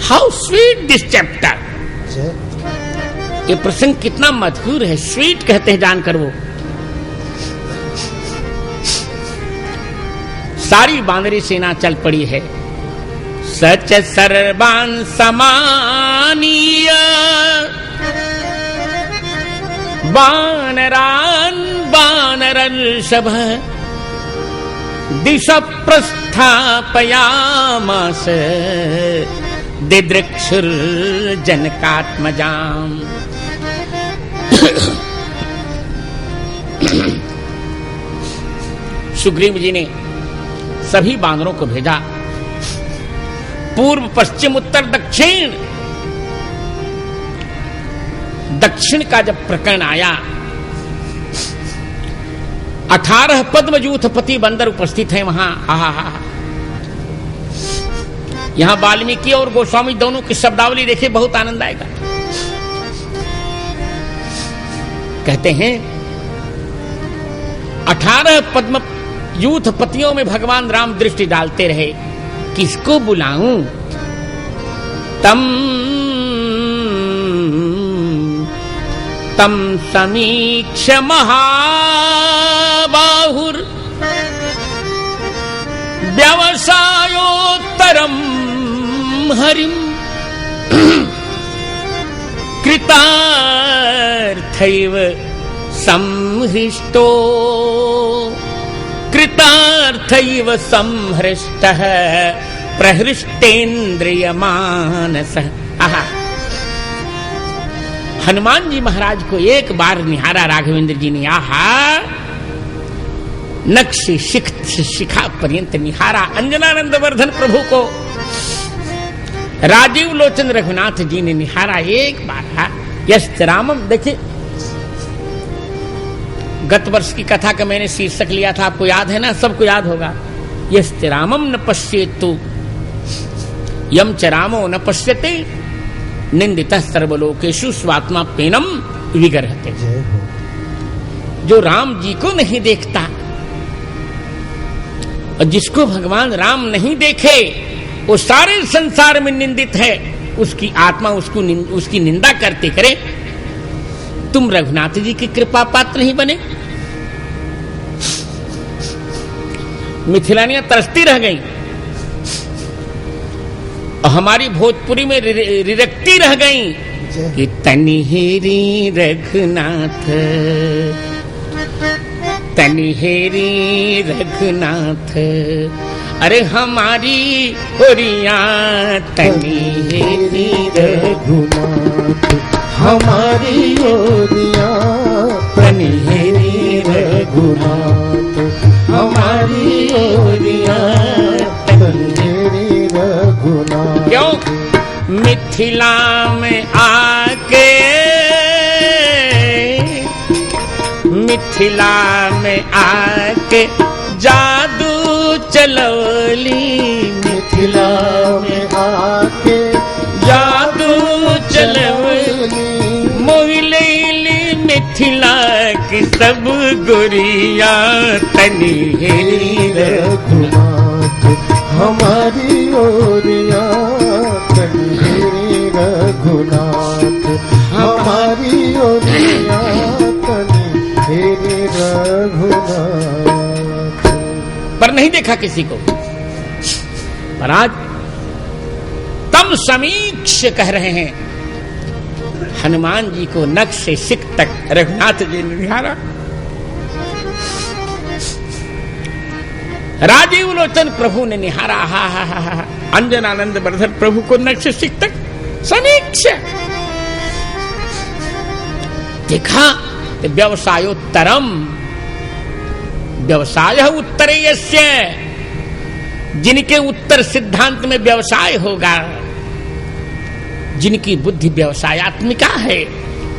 हाउ स्वीट दिस चैप्टर, ये प्रसंग कितना मधुर है। स्वीट कहते हैं जानकर वो। सारी बानरी सेना चल पड़ी है। सच सर्वान समानीय वानरान वानरर्षभ दिश प्रस्थापयामास दिदृक्षुर्जनकात्मजाम्। सुग्रीव जी ने सभी बानरों को भेजा। पूर्व पश्चिम उत्तर दक्षिण, दक्षिण का जब प्रकरण आया, 18 पद्मयूथपति बंदर उपस्थित हैं वहां। यहां वाल्मीकि और गोस्वामी दोनों की शब्दावली देखे, बहुत आनंद आएगा। कहते हैं 18 पद्म यूथपतियों में भगवान राम दृष्टि डालते रहे, किसको बुलाऊं? तम समीक्ष महाबाहुर व्यवसायोत्तरम हरिम कृतार्थैव संहृष्टो कृतार्थैव संहृष्टः प्रहृष्टेन्द्रियमानसः। हनुमान जी महाराज को एक बार निहारा राघवेंद्र जी ने। नख से शिखा पर्यंत निहारा अंजनानंद वर्धन प्रभु को। राजीव लोचन रघुनाथ जी ने निहारा एक बार। यश्च रामम, देखिए गत वर्ष की कथा का मैंने शीर्षक लिया था, आपको याद है ना? सबको याद होगा। यश्च रामम न पश्येतु यम च रामो न पश्यते निंदितः सर्वलोकेषु स्वात्मा पेनम विगर्हते। जो राम जी को नहीं देखता और जिसको भगवान राम नहीं देखे, वो सारे संसार में निंदित है। उसकी आत्मा उसकी निंदा करते करे। तुम रघुनाथ जी की कृपा पात्र नहीं बने। मिथिलानियां तरसती रह गई और हमारी भोजपुरी में रिरक्ति रह गई कि तनिहेरी रघुनाथ, तनिहेरी रघुनाथ, अरे हमारी ओरिया तनिहेरी रघुनाथ, हमारी ओरिया तनिहेरी रघुनाथ, हमारी ओरिया तनिहेरी रघुनाथ। क्यों? मिथिला में आके, मिथिला में आके जादू चलौली, मिथिला में आके जादू चलौली, मोहिलेली मिथिला की सब गोरिया तनिहेरी रघुनाथ, हमारी ओरिया तनिहेरी रघुनाथ, हमारी ओरिया तनिहेरी रघुनाथ। पर नहीं देखा किसी को। पर आज तम समीक्ष कह रहे हैं। हनुमान जी को नख से शिख तक रघुनाथ जी ने निहारा। राजीव लोचन प्रभु ने निहारा, हा हा हा हा, अंजनानंद बरधर प्रभु को नक्ष सिक्तक समीक्ष देखा। व्यवसायोत्तरम, व्यवसाय उत्तरेयस्य, जिनके उत्तर सिद्धांत में व्यवसाय होगा, जिनकी बुद्धि व्यवसायत्मिका है,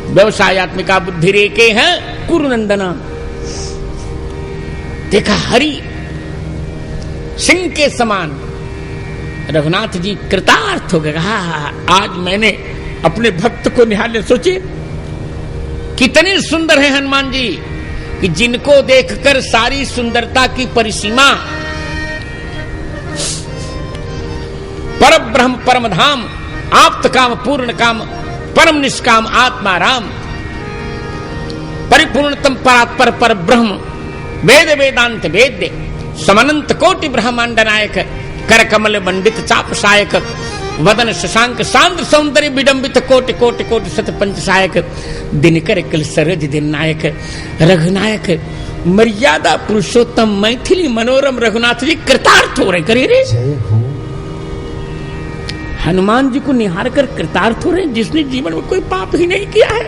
व्यवसायत्मिका बुद्धि रेके है कुरुनंदना। देखा हरि सिंह के समान रघुनाथ जी कृतार्थ हो गया। आज मैंने अपने भक्त को निहाल, सोचिए कितने सुंदर है हनुमान जी कि जिनको देखकर सारी सुंदरता की परिसीमा परम ब्रह्म परम धाम आप्त काम पूर्ण काम परम निष्काम आत्मा राम परिपूर्णतम परात्पर पर ब्रह्म वेद वेदांत वेद्य समनंत कोटि ब्रह्मांड नायक कर कमल मंडित चाप सायक वदन शशांक सांद्र सौंदर्य विडंबित कोटि कोटि कोटि शत पंच सायक दिनकर कल सरज दिन नायक रघुनायक मर्यादा पुरुषोत्तम मैथिली मनोरम रघुनाथ जी कृतार्थ हो रहे। करिए रे हनुमान जी को निहार कर कृतार्थ हो रहे, जिसने जीवन में कोई पाप ही नहीं किया है।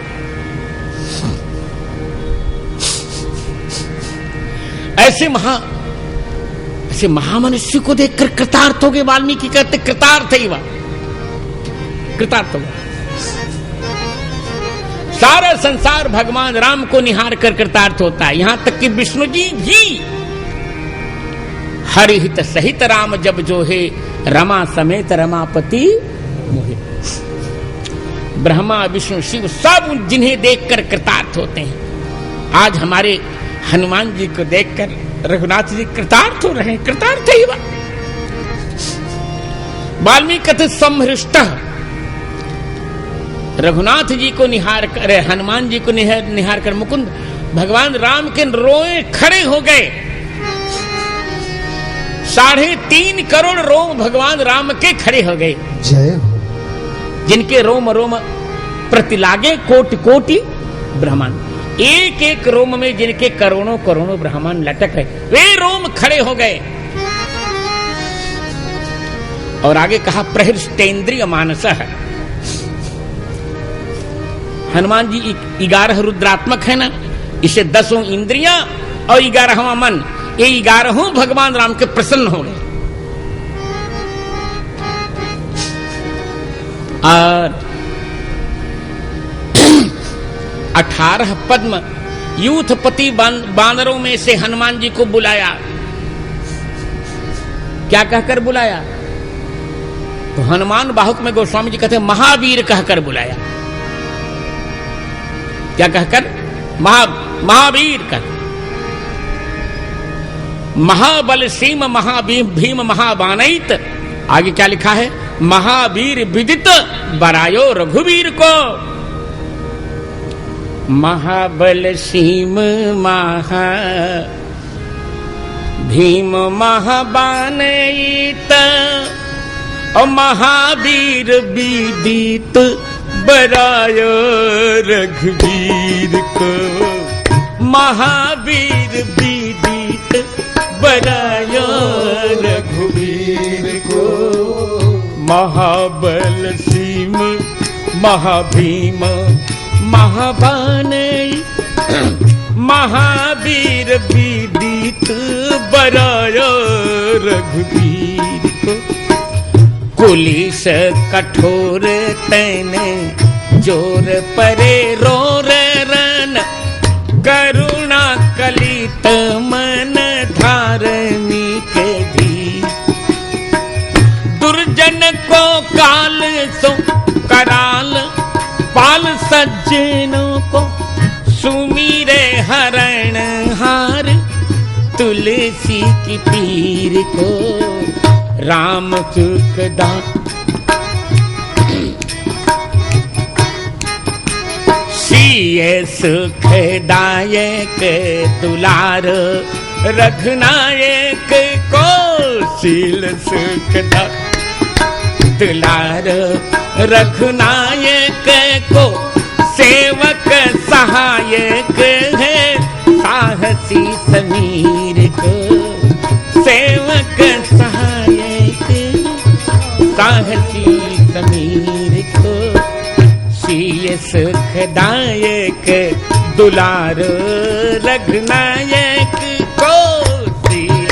ऐसे महामनुष्य को देखकर कृतार्थ हो गए। वाल्मीकि कहते कृतार्थ ही वह कृतार्थ हुआ। सारा संसार भगवान राम को निहार कर कृतार्थ होता है, यहां तक कि विष्णु जी भी हरिहित सहित राम जब जो है रमा समेत रमापति मोहे। ब्रह्मा विष्णु शिव सब जिन्हें देखकर कृतार्थ होते हैं, आज हमारे हनुमान जी को देखकर रघुनाथ जी कृतार्थ हो रहे हैं। कृतार्थ ही वह। वाल्मीकि कहते समहृष्ट, रघुनाथ जी को निहार कर हनुमान जी को निहार कर मुकुंद भगवान राम के रोए खड़े हो गए। 3.5 करोड़ रोम भगवान राम के खड़े हो गए। जय हो। जिनके रोम रोम प्रतिलागे कोटि कोटि ब्रह्मांड, एक एक रोम में जिनके करोड़ों करोड़ों ब्रह्मांड लटक है, वे रोम खड़े हो गए। और आगे कहा प्रहृष्टेन्द्रिय मानस है। हनुमान जी 11 रुद्रात्मक है ना, इसे 10 इंद्रियां और 11वां मन, ये 11 भगवान राम के प्रसन्न हो गए। और 18 पद्म यूथपति बानरों में से हनुमान जी को बुलाया। क्या कहकर बुलाया? तो हनुमान बाहुक में गोस्वामी जी कहते हैं महावीर कहकर बुलाया। क्या कहकर? महावीर कह। महाबल सीम महाभीम महाबानैत। आगे क्या लिखा है? महावीर विदित बरायो रघुवीर को। महाबल सीम महा भीम महाबानैत और महावीर विदित बरायो रघुवीर को। महावीर विदित बरायो रघुवीर को। महाबल सीम महाभीम महाबानै महावीर विदित बरायो रघुवीर को। कुलिस कठोर तैने जोर परे रोर रन करुणा कलित मन धार्मिक धी। दुर्जन को काल सो कराल पाल सज्जनों को सुमीरे हरण हार तुलसी की पीर को। राम सुखदा सिय सुखदायक दुलार रघुनायक को। शील सुखदा दुलार रघुनायक को। सेवक सहायक है साहसी समीर को। महावीर को सीय सुखदायक दुलार रघुनायक को सीय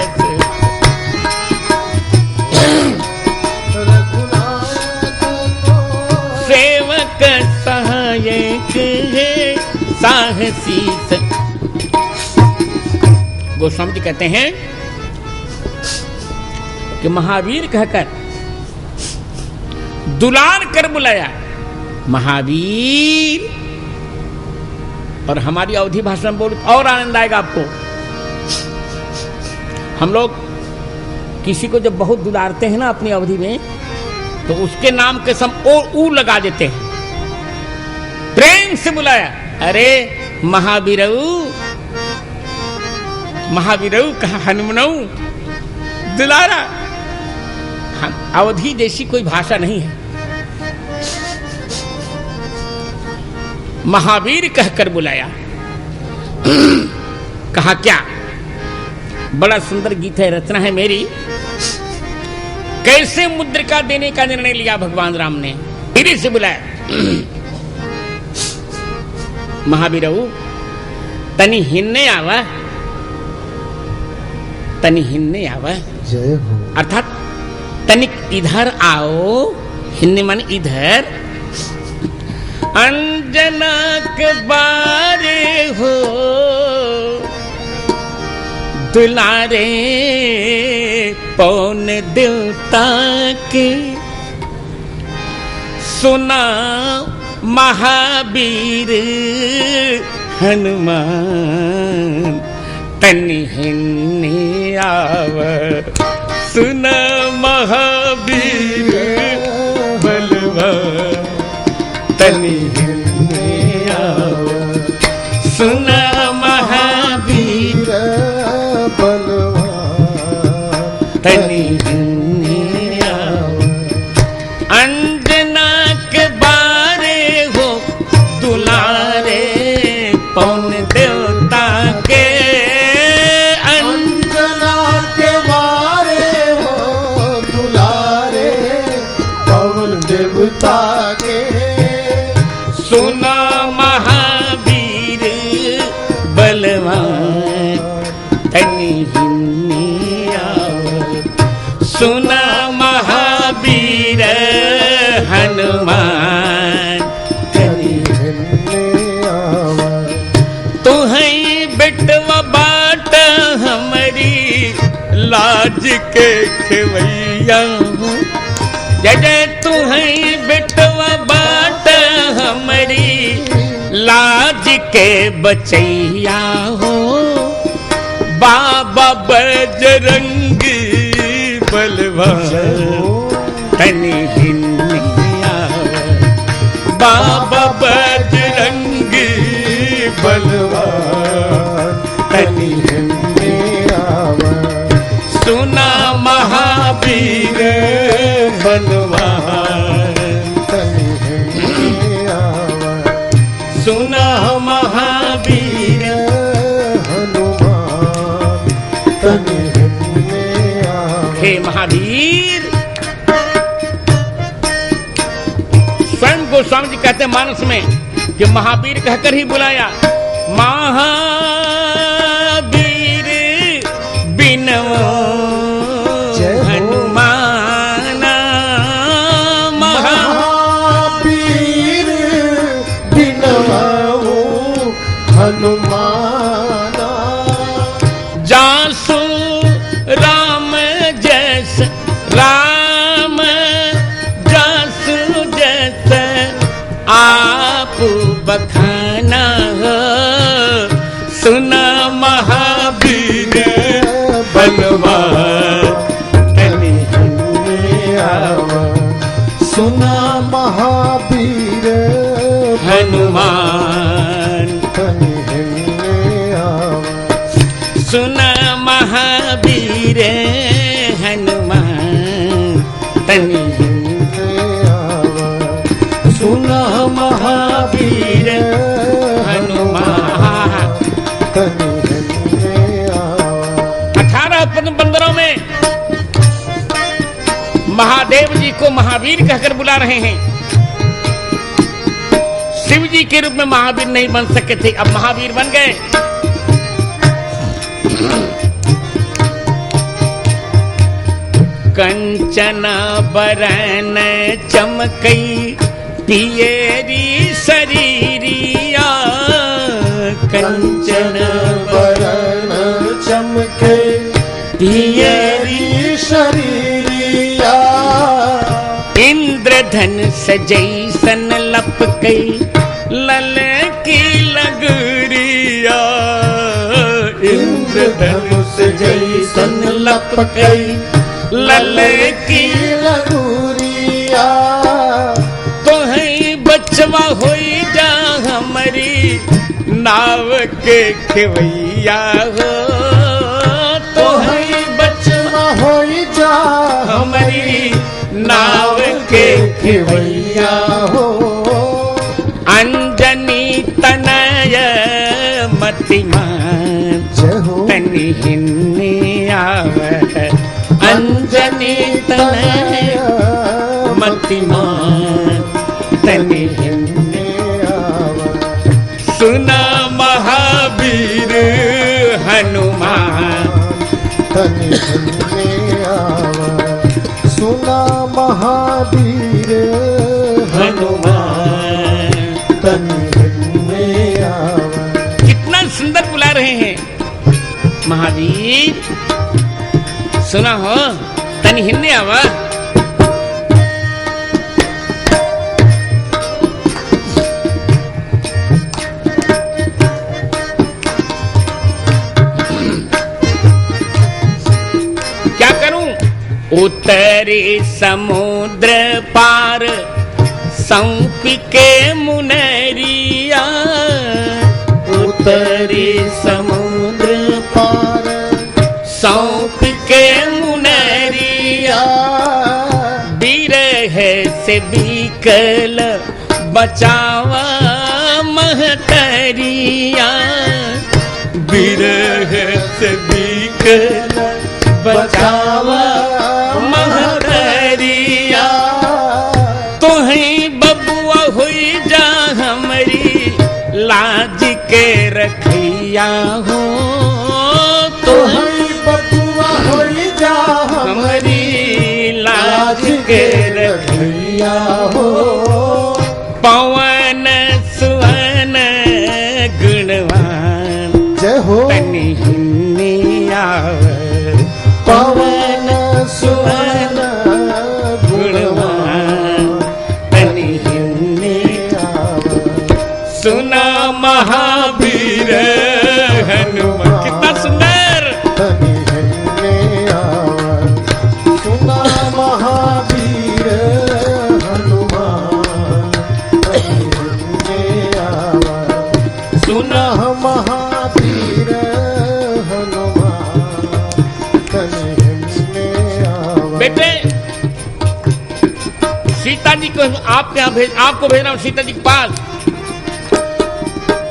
सेवक सहायक है साहसी। गोस्वामी जी कहते हैं कि महावीर कहकर दुलार कर बुलाया महावीर। और हमारी अवधि भाषा में बोल और आनंद आएगा आपको। हम लोग किसी को जब बहुत दुलारते हैं ना अपनी अवधि में, तो उसके नाम के सम ओ लगा देते हैं, प्रेम से बुलाया, अरे महावीरऊ महावीरऊ कहा हनुमनऊ दुलारा। अवधि जैसी कोई भाषा नहीं है। महावीर कहकर बुलाया। कहा क्या? बड़ा सुंदर गीत है, रचना है मेरी। कैसे मुद्रिका देने का निर्णय लिया भगवान राम ने, धीरे से बुलाया। महावीरऊ तनी हिन्ने आवा, तनी हिन्ने आवा, जय हो। अर्थात तनिक इधर आओ। हिन्ने माने इधर। अंजना के बारे हो दुलारे पौन देवता के, सुना महावीर हनुमान तनि हिन्ने आव, सुना महावीर बलवान तनि हिन्ने आव, सुना महावीर बलवान तनि हिन्ने आव। अंजना के बारे हो दुलारे पौन देवता के, अंजना के बारे हो दुलारे पवन देवता के, सुना महावीर बलवान तनि हिन्ने आव, सुना महावीर हनुमान तनि हिन्ने आवा। तुहई बेटवा बाट हमारी लाज के खेवैया हूँ। जय जय तुहई बेटवा बाट हमारी लाज के बचैया हो। बाबा बजरंगी बलवान तनि हिन्ने आव, बाबा बजरंगी बलवान तनि हिन्ने आव, सुना महावीर बलवान तनि हिन्ने आवा। सुना महावीर हनुमान तनि हिन्ने आवा। हे महावीर। स्वयं गोस्वामी जी कहते हैं मानस में कि महावीर कहकर ही बुलाया। महावीर बिनवो हनुमाना, महावीर बिनवाओ हनुमाना, जासु राम जैस राम जासु जैस आप बखाना हो। सुना महावीर बलवान तनि हिन्ने आवा, सुना महावीर हनुमान तनि हिन्ने आवा। सुना महावीर हनुमान तनि हिन्ने आवा। सुना महावीर हनुमान तनि हिन्ने आवा। 18 बंदरों में महादेव जी को महावीर महावीर कहकर बुला रहे हैं। शिव जी के रूप में महावीर नहीं बन सके थे, अब महावीर बन गए। कंचन बरन चमकई पियरी शरीरिया, कंचन बरन चमके पियरी शरीरिया, इंद्रधनुष जैसन लपकई ललकी लगरिया, इंद्रधनुष जैसन लपकई ललकी लगुरिया, तो है बचवा होई जा हमारी नाव के खेवैया हो, तो है बचवा होई जा हमारी नाव के खेवैया हो, अंजनी तनय मतिमान जय हो तनि हिन्ने आवत, अंजनी तनय मतिमान तनि हिन्ने आवत, सुना महावीर हनुमान तनि हिन्ने आवत, सुना महावीर हनुमान। तनि हिन्ने आवत। कितना सुंदर बुला रहे हैं महावीर, सुना हो तनि हिन्ने आवा। क्या करूं? उत्तरी समुद्र पार सौंप के मुनरिया, उत्तरी समुद्र पार सौंप के मुनरिया, बिरह से बिकल बचावा महतरिया, बिरह से बिकल बचावा महतरिया, तो है बबुआ हुई जा हमारी लाज के रखिया हो, तो है बबुआ होई जा हमारी लाज के रखिया हो, पवन सुवन गुणवान जय हो तनि हिन्ने आवे, पवन सुवन गुणवान तनि हिन्ने आवत, सुना महावीर हनुमान। कितना सुंदर, तनि हिन्ने आवत, सुना महावीर हनुमान, तनि हिन्ने आवत, सुना महावीर हनुमान, तनि हिन्ने आवत। बेटे सीता जी को आपको भेज रहा हूं सीता जी के पास।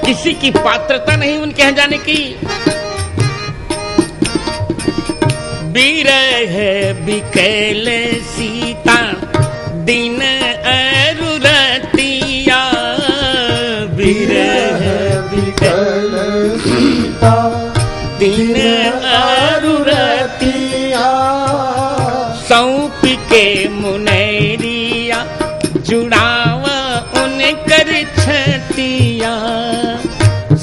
किसी की पात्रता नहीं उनके यहाँ जाने की। बिरह बिकल सीता दिन अरुरतिया, बिरह बिकल सीता दिन अरुरतिया, सौंप के मुनरिया जुड़ावा उनकर छतिया,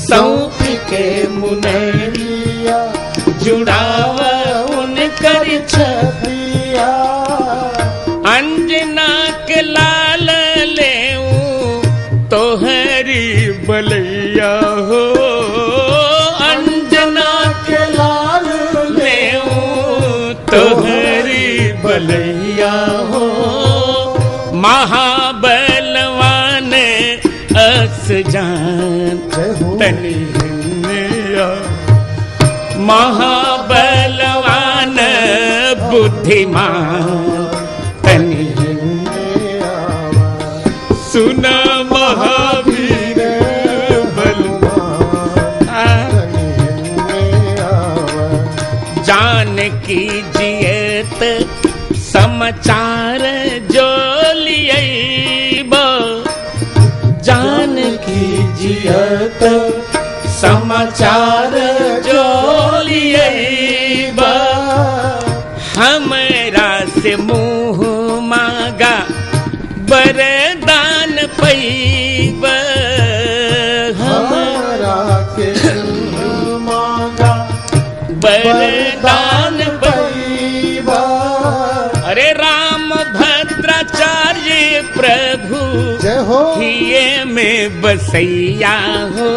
सौंप के मुनरिया जुड़ावा उनकर छतिया, अंजना के लाल लेऊ तोहरी बलैया हो, अंजना के लाल लेऊ तोहरी बलैया हो, महाबलवान अस जान जय हो तनि हिन्ने आवे, महाबलवान बुद्धिमान तनि हिन्ने आवत, सुना महावीर बलवान, तनि हिन्ने आवत, जान की जियत समाचार जो जियत समाचार जो लिए बा हमरा से मुँह मांगा वरदान पैब हमरा के मांगा वरदान पैबा अरे राम भद्राचार्य प्रभु जय हो हिये में बसैया हो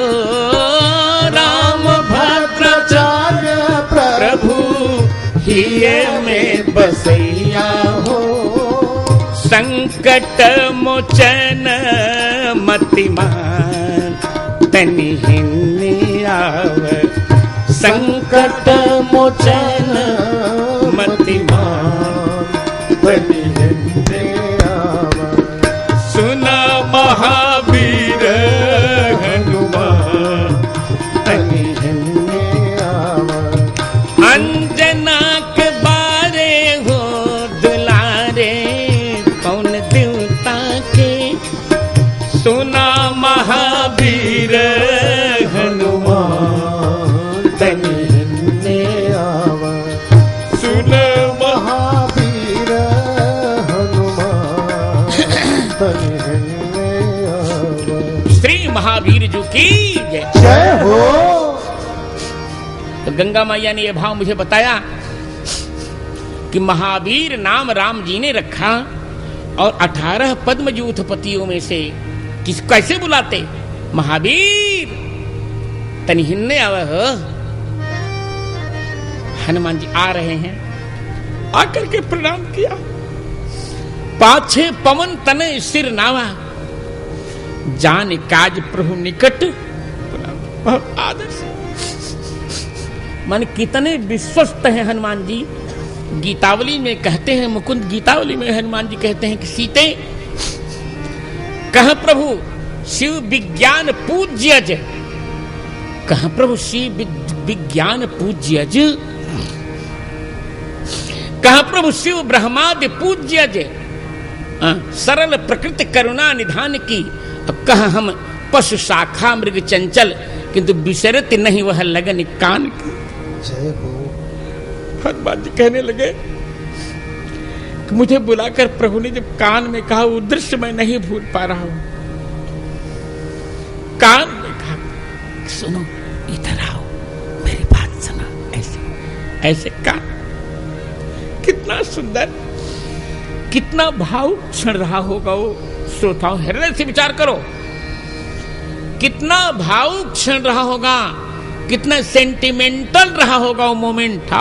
राम भद्राचार्य प्रभु हिये में बसैया हो संकट मोचन मतिमान तनि हिन्नी आव संकट मोचन मतिमान बनी हिंदे आवा सुन महावीर हनुमान बनी हिंदे आवा अंजना के बारे हो दुलारे कौन देवता के सुना महावीर हनुमान तनी हिंदे आवा सुन महावीर हनुमान तनी हिंदे आवा श्री महावीर जी की जय। जय हो तो गंगा मैया ने यह भाव मुझे बताया कि महावीर नाम राम जी ने रखा और 18 पद्मजूथपतियों में से कैसे बुलाते महावीर तनि हिन्ने आवे हो। हनुमान जी आ रहे हैं, आकर के प्रणाम किया। पाछे पवन तने सिर नावा जान काज प्रभु निकट बहुत आदर से। मन कितने विश्वस्त हैं हनुमान जी। गीतावली में कहते हैं, मुकुंद गीतावली में हनुमान जी कहते हैं कि सीते कह प्रभु शिव विज्ञान पूज्यज, कह प्रभु शिव विज्ञान पूज्यज, कह प्रभु शिव ब्रह्मादि पूज्यज, सरल प्रकृति करुणा निधान की, कह हम पशु शाखा मृग चंचल, किंतु विसरत नहीं वह लगन कान की। जय हो हनुमान जी कहने लगे कि मुझे बुलाकर प्रभु ने जब कान में कहा, वो दृश्य मैं नहीं भूल पा रहा हूं। कान में कहा सुनो इधर आओ मेरी बात सुनो, ऐसे ऐसे कान। कितना सुंदर, कितना भाव क्षण रहा होगा वो श्रोताओं, हृदय से विचार करो कितना भाव क्षण रहा होगा, कितना सेंटिमेंटल रहा होगा वो moment.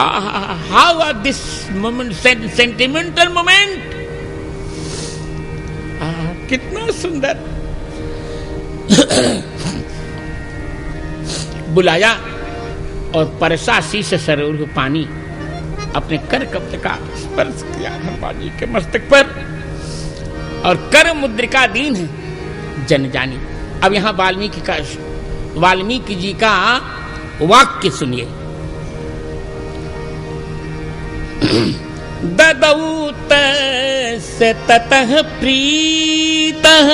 How are this moment sentimental moment, कितना सुंदर। बुलाया और परसा शीश सरोवर पानी अपने कर कब्ज का स्पर्श किया हनुमान जी के मस्तक पर, और कर मुद्रिका दीन है जन जानी। अब यहां वाल्मीकि जी का वाक्य सुनिए। ददौत से ततः प्रीतः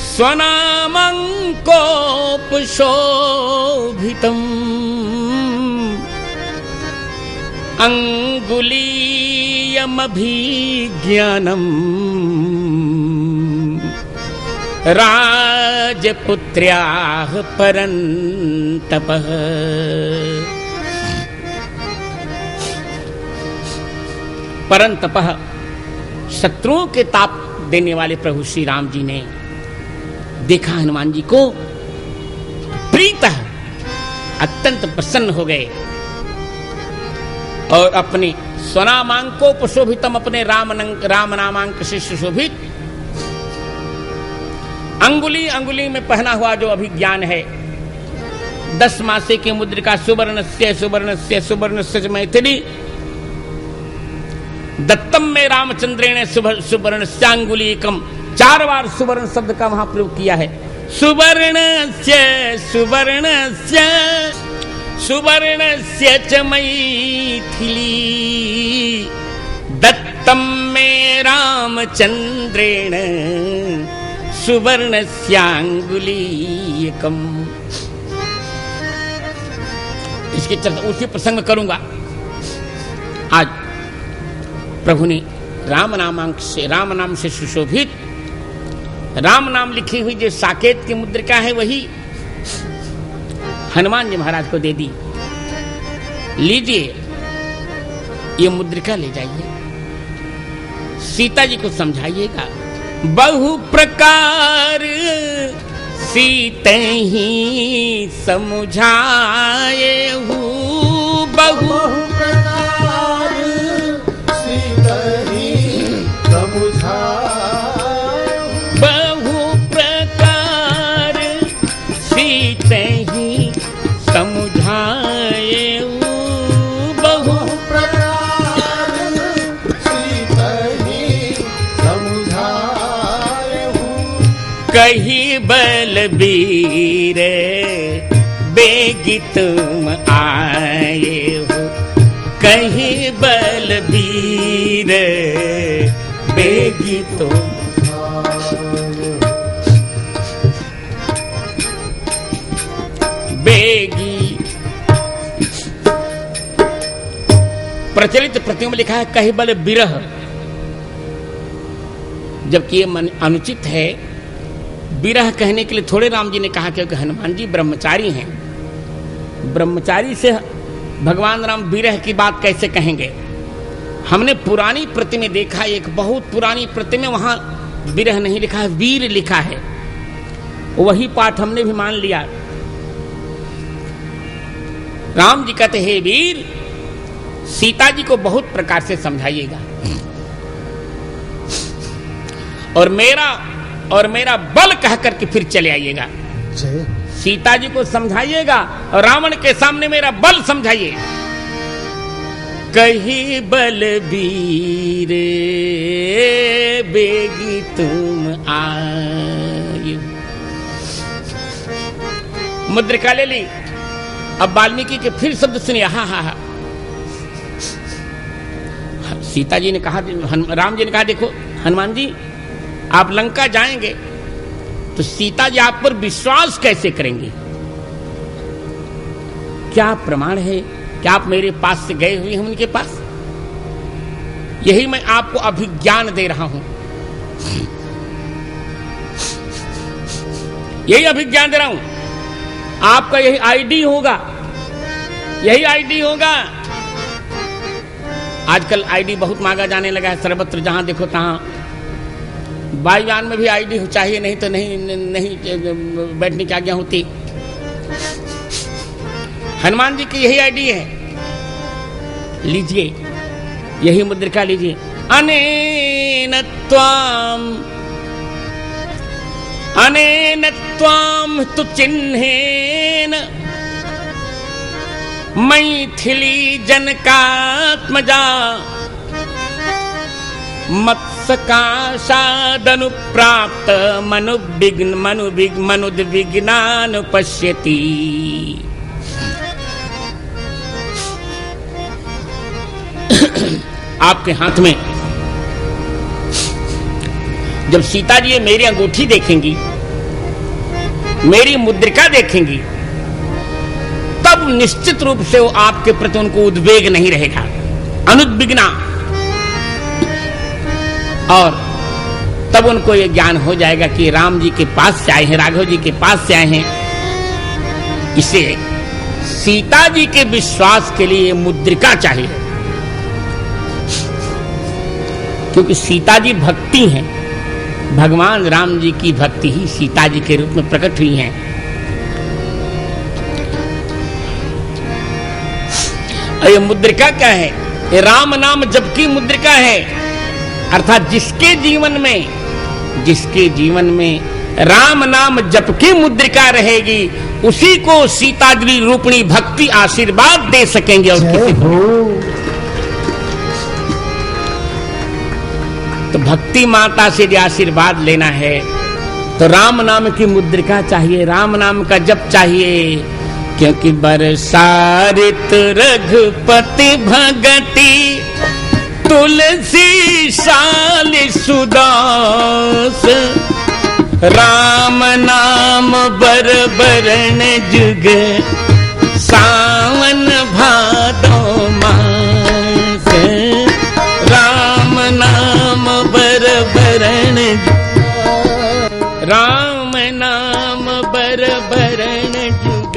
स्वनामं कोपशोभितम् अंगुलीयमभिज्ञानम् राजपुत्र्याः परन्तपः। परन्तपः शत्रुओं के ताप देने वाले प्रभु श्री राम जी ने देखा हनुमान जी को, प्रीतः अत्यंत प्रसन्न हो गए और अपने स्वनामांकोपशोभितम, अपने राम नामांक से सुशोभित अंगुली में पहना हुआ जो अभिज्ञान है, 10 मासे की मुद्रिका सुवर्णस्य मैथिली दत्तम में रामचंद्रेण सुवर्णस्यांगुलीकम, 4 बार सुवर्ण शब्द का वहां प्रयोग किया है। सुवर्णस्य च मैथिली दत्तम में रामचंद्रेण सुवर्णस्याङ्गुलीयकम्। इसकी चर्चा उसी प्रसंग में करूंगा। आज प्रभु ने राम नाम से सुशोभित राम नाम लिखी हुई जो साकेत की मुद्रिका है वही हनुमान जी महाराज को दे दी। लीजिए ये मुद्रिका ले जाइए, सीता जी को समझाइएगा। बहु प्रकार सीते ही समझाए हूँ, बहु प्रकार सीते ही समझाए, बहु प्रकार सीते ही समझाए हूँ, बहु प्रकार सीते ही समझाए हूँ। कही बलबीर बेगी तुम आए हो, कही बलबीर बेगी तुम बेगी। प्रचलित प्रतियों में लिखा है कही बल बिरह, जबकि ये अनुचित है। विरह कहने के लिए थोड़े राम जी ने कहा, क्योंकि हनुमान जी ब्रह्मचारी हैं। ब्रह्मचारी से भगवान राम विरह की बात कैसे कहेंगे? हमने पुरानी प्रति में देखा, एक बहुत पुरानी प्रति में वहां विरह नहीं लिखा है, वीर लिखा है। वही पाठ हमने भी मान लिया। राम जी कहते हे वीर, सीता जी को बहुत प्रकार से समझाइएगा और मेरा बल कह करके फिर चले आइएगा। सीता जी को समझाइएगा और रावण के सामने मेरा बल समझाइए। कही बलबीर बेगी तुम आए। मुद्रिका ले ली। अब वाल्मीकि के फिर शब्द सुनिए। हा हा हा। सीता जी ने कहा, राम जी ने कहा, देखो हनुमान जी आप लंका जाएंगे तो सीता जी आप पर विश्वास कैसे करेंगी? क्या प्रमाण है? क्या आप मेरे पास से गए हुए हैं उनके पास? यही मैं आपको अभिज्ञान दे रहा हूं, यही अभिज्ञान दे रहा हूं। आपका यही आईडी होगा, यही आईडी होगा। आजकल आईडी बहुत मांगा जाने लगा है सर्वत्र, जहां देखो तहां। वायुयान में भी आईडी चाहिए, नहीं तो नहीं बैठने की आज्ञा होती। हनुमान जी की यही आईडी है। लीजिए यही मुद्रिका लीजिए। अनेन त्वाम तु चिन्हेन मैथिली जनकात्मजा मत्सकाशादनुप्राप्त मनुद्विग्नानुपश्यति। आपके हाथ में जब सीता जी मेरी अंगूठी देखेंगी, मेरी मुद्रिका देखेंगी, तब निश्चित रूप से वो आपके प्रति उनको उद्वेग नहीं रहेगा, अनुद्विग्ना। और तब उनको ये ज्ञान हो जाएगा कि राम जी के पास से आए हैं, राघव जी के पास से आए हैं। इसे सीता जी के विश्वास के लिए मुद्रिका चाहिए, क्योंकि सीता जी भक्ति हैं। भगवान राम जी की भक्ति ही सीता जी के रूप में प्रकट हुई है। ये मुद्रिका क्या है? ये राम नाम जप की मुद्रिका है। अर्थात जिसके जीवन में राम नाम जप की मुद्रिका रहेगी, उसी को सीता जी रूपणी भक्ति आशीर्वाद दे सकेंगे। और किसी को तो भक्ति माता से यदि आशीर्वाद लेना है तो राम नाम की मुद्रिका चाहिए, राम नाम का जप चाहिए। क्योंकि बरसारित रघुपति भगति तुलसी शाल सुदास राम नाम बरबरण जुग सावन भादो मास। राम नाम बरबरण राम नाम बरबरण जुग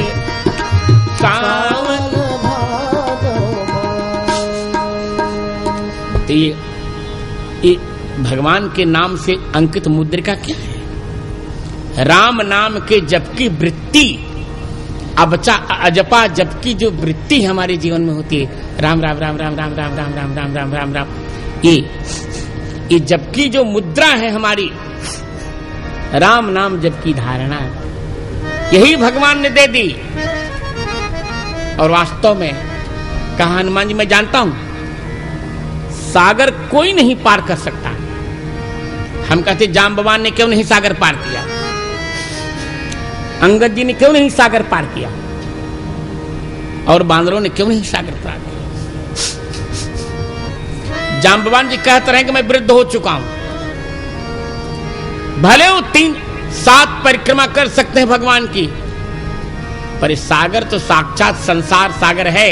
सावन। तो ये भगवान के नाम से अंकित मुद्रिका क्या है? राम नाम के जप की वृत्ति, अजपा जप की जो वृत्ति हमारे जीवन में होती है, राम राम राम राम राम राम राम राम राम राम राम राम, ये जप की जो मुद्रा है हमारी, राम नाम जप की धारणा, यही भगवान ने दे दी। और वास्तव में कहा हनुमान जी, मैं जानता हूं सागर कोई नहीं पार कर सकता। हम कहते जाम्बवान ने क्यों नहीं सागर पार किया, अंगद जी ने क्यों नहीं सागर पार किया, और बांदरों ने क्यों नहीं सागर पार किया। जाम्बवान जी कहते रहे कि मैं वृद्ध हो चुका हूं, भले वो 3-7 परिक्रमा कर सकते हैं भगवान की, पर इस सागर तो साक्षात संसार सागर है।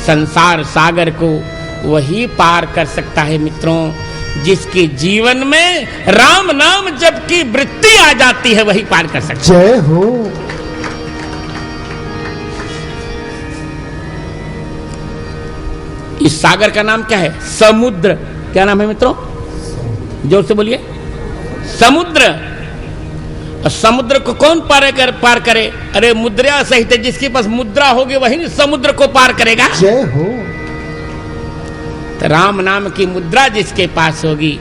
संसार सागर को वही पार कर सकता है मित्रों, जिसके जीवन में राम नाम जप की वृत्ति आ जाती है, वही पार कर सकता है। जय हो। इस सागर का नाम क्या है? समुद्र। क्या नाम है मित्रों? जोर से बोलिए। समुद्र। और समुद्र को कौन पार करे? अरे मुद्रा सहित, जिसके पास मुद्रा होगी वही समुद्र को पार करेगा। जय हो। तो राम नाम की मुद्रा जिसके पास होगी,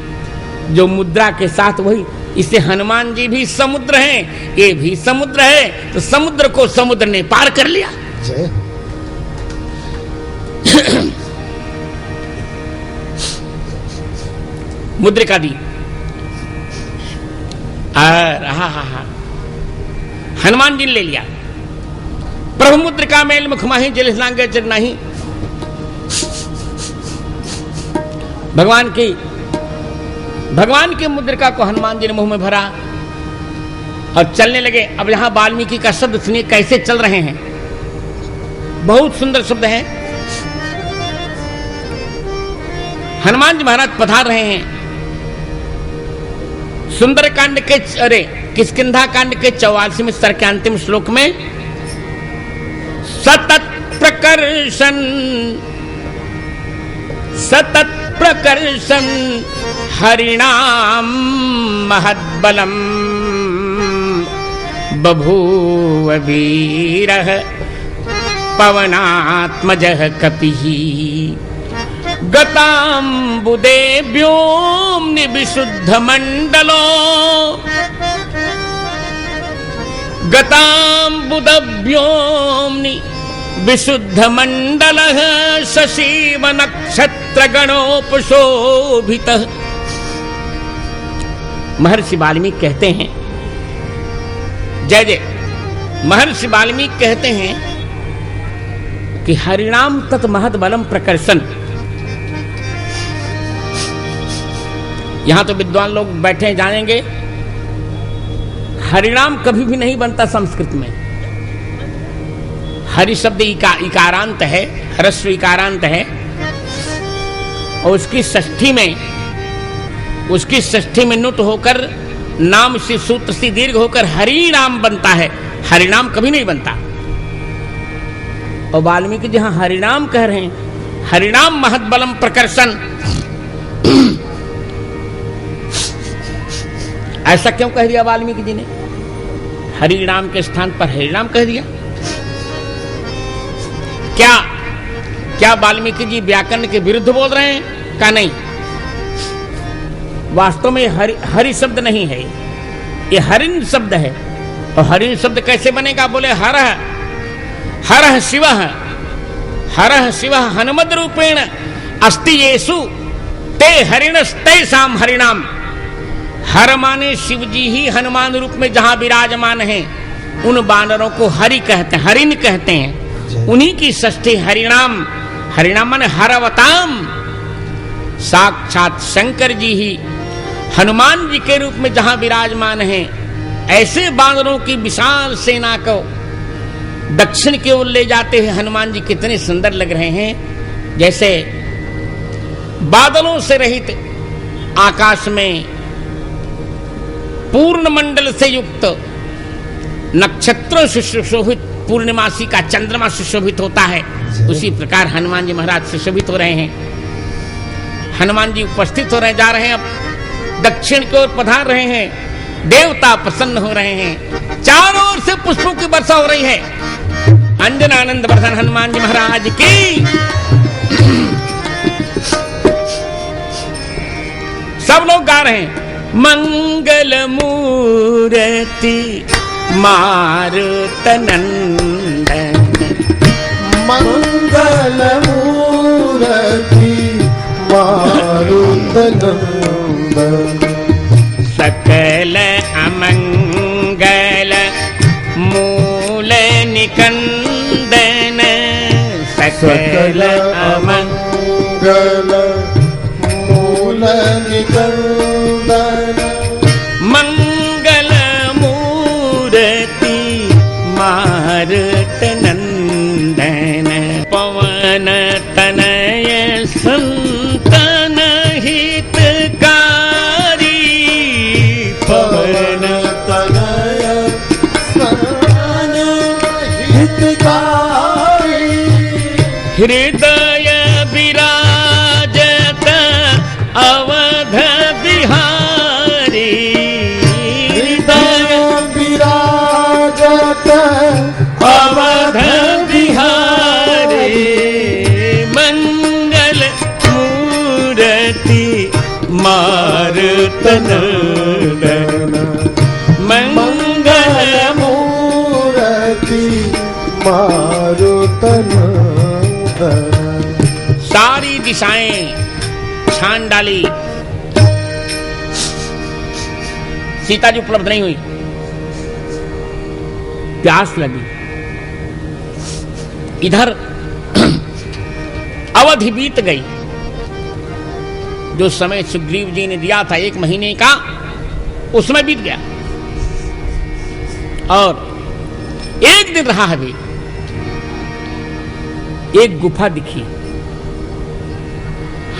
जो मुद्रा के साथ, वही। इसे हनुमान जी भी समुद्र हैं, ये भी समुद्र है, तो समुद्र को समुद्र ने पार कर लिया। जय हो। मुद्रिका दी। हनुमान जी ने ले लिया। प्रभु मुद्रिका मेल मुख माही जलिस लांगे चर नहीं। भगवान की मुद्रिका को हनुमान जी ने मुंह में भरा और चलने लगे। अब यहां वाल्मीकि का शब्द सुनिए कैसे चल रहे हैं, बहुत सुंदर शब्द है। हनुमान जी महाराज पधार रहे हैं। सुंदर कांड के किष्किंधा कांड के 44वें स्तर के अंतिम श्लोक में सतत प्रकर्षण हरिणाम महद्बलम बभूव वीरः पवनात्मजः कपिः गताम्बुदे व्योम्नि विशुद्ध मंडलो गताम्बुदव्योम्नि विशुद्ध मंडलः शशीव नक्षत्र गणोपशोभितः। महर्षि वाल्मीकि कहते हैं, जय जय। महर्षि वाल्मीकि कहते हैं कि हरिनाम तत् महद बलम प्रकर्षण। यहां तो विद्वान लोग बैठे जानेंगे, हरिनाम कभी भी नहीं बनता संस्कृत में। हरि शब्द इकारांत है, ह्रस्व इकारांत है, और उसकी षष्ठी में नुट होकर नाम से सूत्र से दीर्घ होकर हरिनाम बनता है। हरिनाम कभी नहीं बनता। और वाल्मीकि जहां हरिनाम कह रहे हैं, हरिनाम महद्बलम प्रकर्षण, ऐसा क्यों कह दिया वाल्मीकि जी ने? हरिनाम के स्थान पर हरिनाम कह दिया। क्या वाल्मीकि जी व्याकरण के विरुद्ध बोल रहे हैं? का नहीं। वास्तव में हरि शब्द नहीं है, ये हरिन शब्द है। और हरिन शब्द कैसे बनेगा? बोले हरः शिवः हनुमद रूपेण अस्ति येषु ते हरिणस्तेषां हरिणाम। हर माने शिव जी ही हनुमान रूप में जहां विराजमान हैं, उन बानरों को हरि कहते हैं, हरिन कहते हैं। उन्हीं की षष्ठी हरिनाम। हरिनाम माने हरवताम। साक्षात शंकर जी ही हनुमान जी के रूप में जहां विराजमान हैं, ऐसे बानरों की विशाल सेना को दक्षिण की ओर ले जाते हुए हनुमान जी कितने सुंदर लग रहे हैं, जैसे बादलों से रहित आकाश में पूर्ण मंडल से युक्त नक्षत्रों से सुशोभित पूर्णिमासी का चंद्रमा सुशोभित होता है, उसी प्रकार हनुमान जी महाराज सुशोभित हो रहे हैं। हनुमान जी उपस्थित हो रहे जा रहे हैं, अब दक्षिण की ओर पधार रहे हैं, देवता प्रसन्न हो रहे हैं, चारों ओर से पुष्पों की वर्षा हो रही है। अंजन आनंद वर्धन हनुमान जी महाराज की। सब लोग गा रहे हैं, मंगल मूर्ति मारुत नंदन, मंगल मूर्ति मारुत नंदन, सकल अमंगल मूल निकंदन, सकल मंगल मूल निकंदन, मंगल मूर्ति मारुत नंदन, पवन तनय संतन हितकारी, पवन तनय सन हितकारी, हृदय विराजत अवध बिहारी, हृदय विराजत अवध बिहारी, मंगल मूर्ति मारुत नंदन, मंगल मूर्ति मारुत नंदन। सारी दिशाएं छान डाली, सीता जी उपलब्ध नहीं हुई, प्यास लगी। इधर अवधि बीत गई, जो समय सुग्रीव जी ने दिया था 1 महीने का, उसमें बीत गया, और एक दिन रहा अभी, एक गुफा दिखी।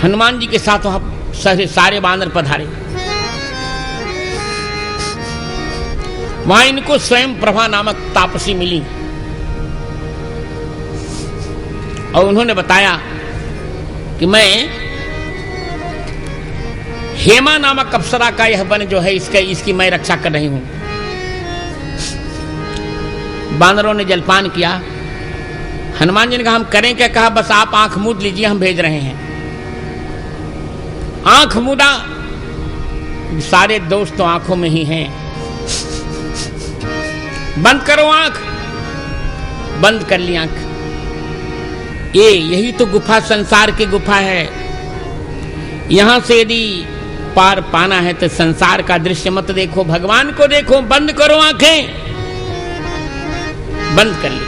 हनुमान जी के साथ वहां सारे बानर पधारे। वहां इनको स्वयं प्रभा नामक तापसी मिली और उन्होंने बताया कि मैं हेमा नामक अप्सरा का यह वन जो है इसकी मैं रक्षा कर रही हूं। बानरों ने जलपान किया। हनुमान जी ने कहा हम करें क्या? कहा बस आप आंख मूंद लीजिए, हम भेज रहे हैं। आंख मूंदा, सारे दोस्त तो आंखों में ही हैं। बंद करो आंख, बंद कर ली आंख। यही तो गुफा संसार की गुफा है। यहां से यदि पार पाना है तो संसार का दृश्य मत देखो, भगवान को देखो। बंद करो आंखें, बंद कर ली।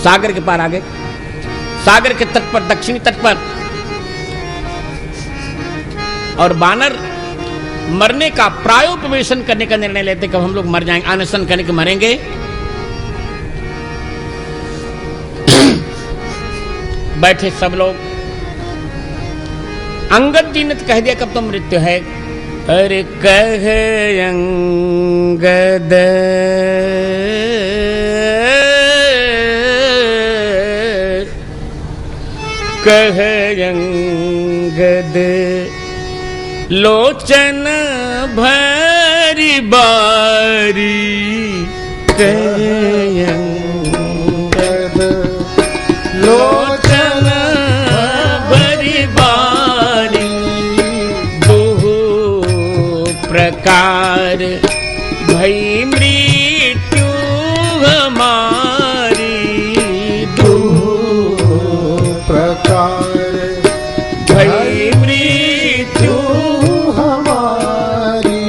सागर के पार आ गए। सागर के तट पर, दक्षिणी तट पर, और बानर मरने का प्रायोपवेशन करने का निर्णय लेते। कब हम लोग मर जाएंगे, अनशन करने के मरेंगे। बैठे सब लोग। अंगद जी ने तो कह दिया कब तो मृत्यु है। अरे कह अंगद कह अंगद लोचन भरी बारी, कह अंगद लोचन भरी बारी, बहु प्रकार भई मृत्यु हमारी, प्रकार भई मृत्यु हमारी।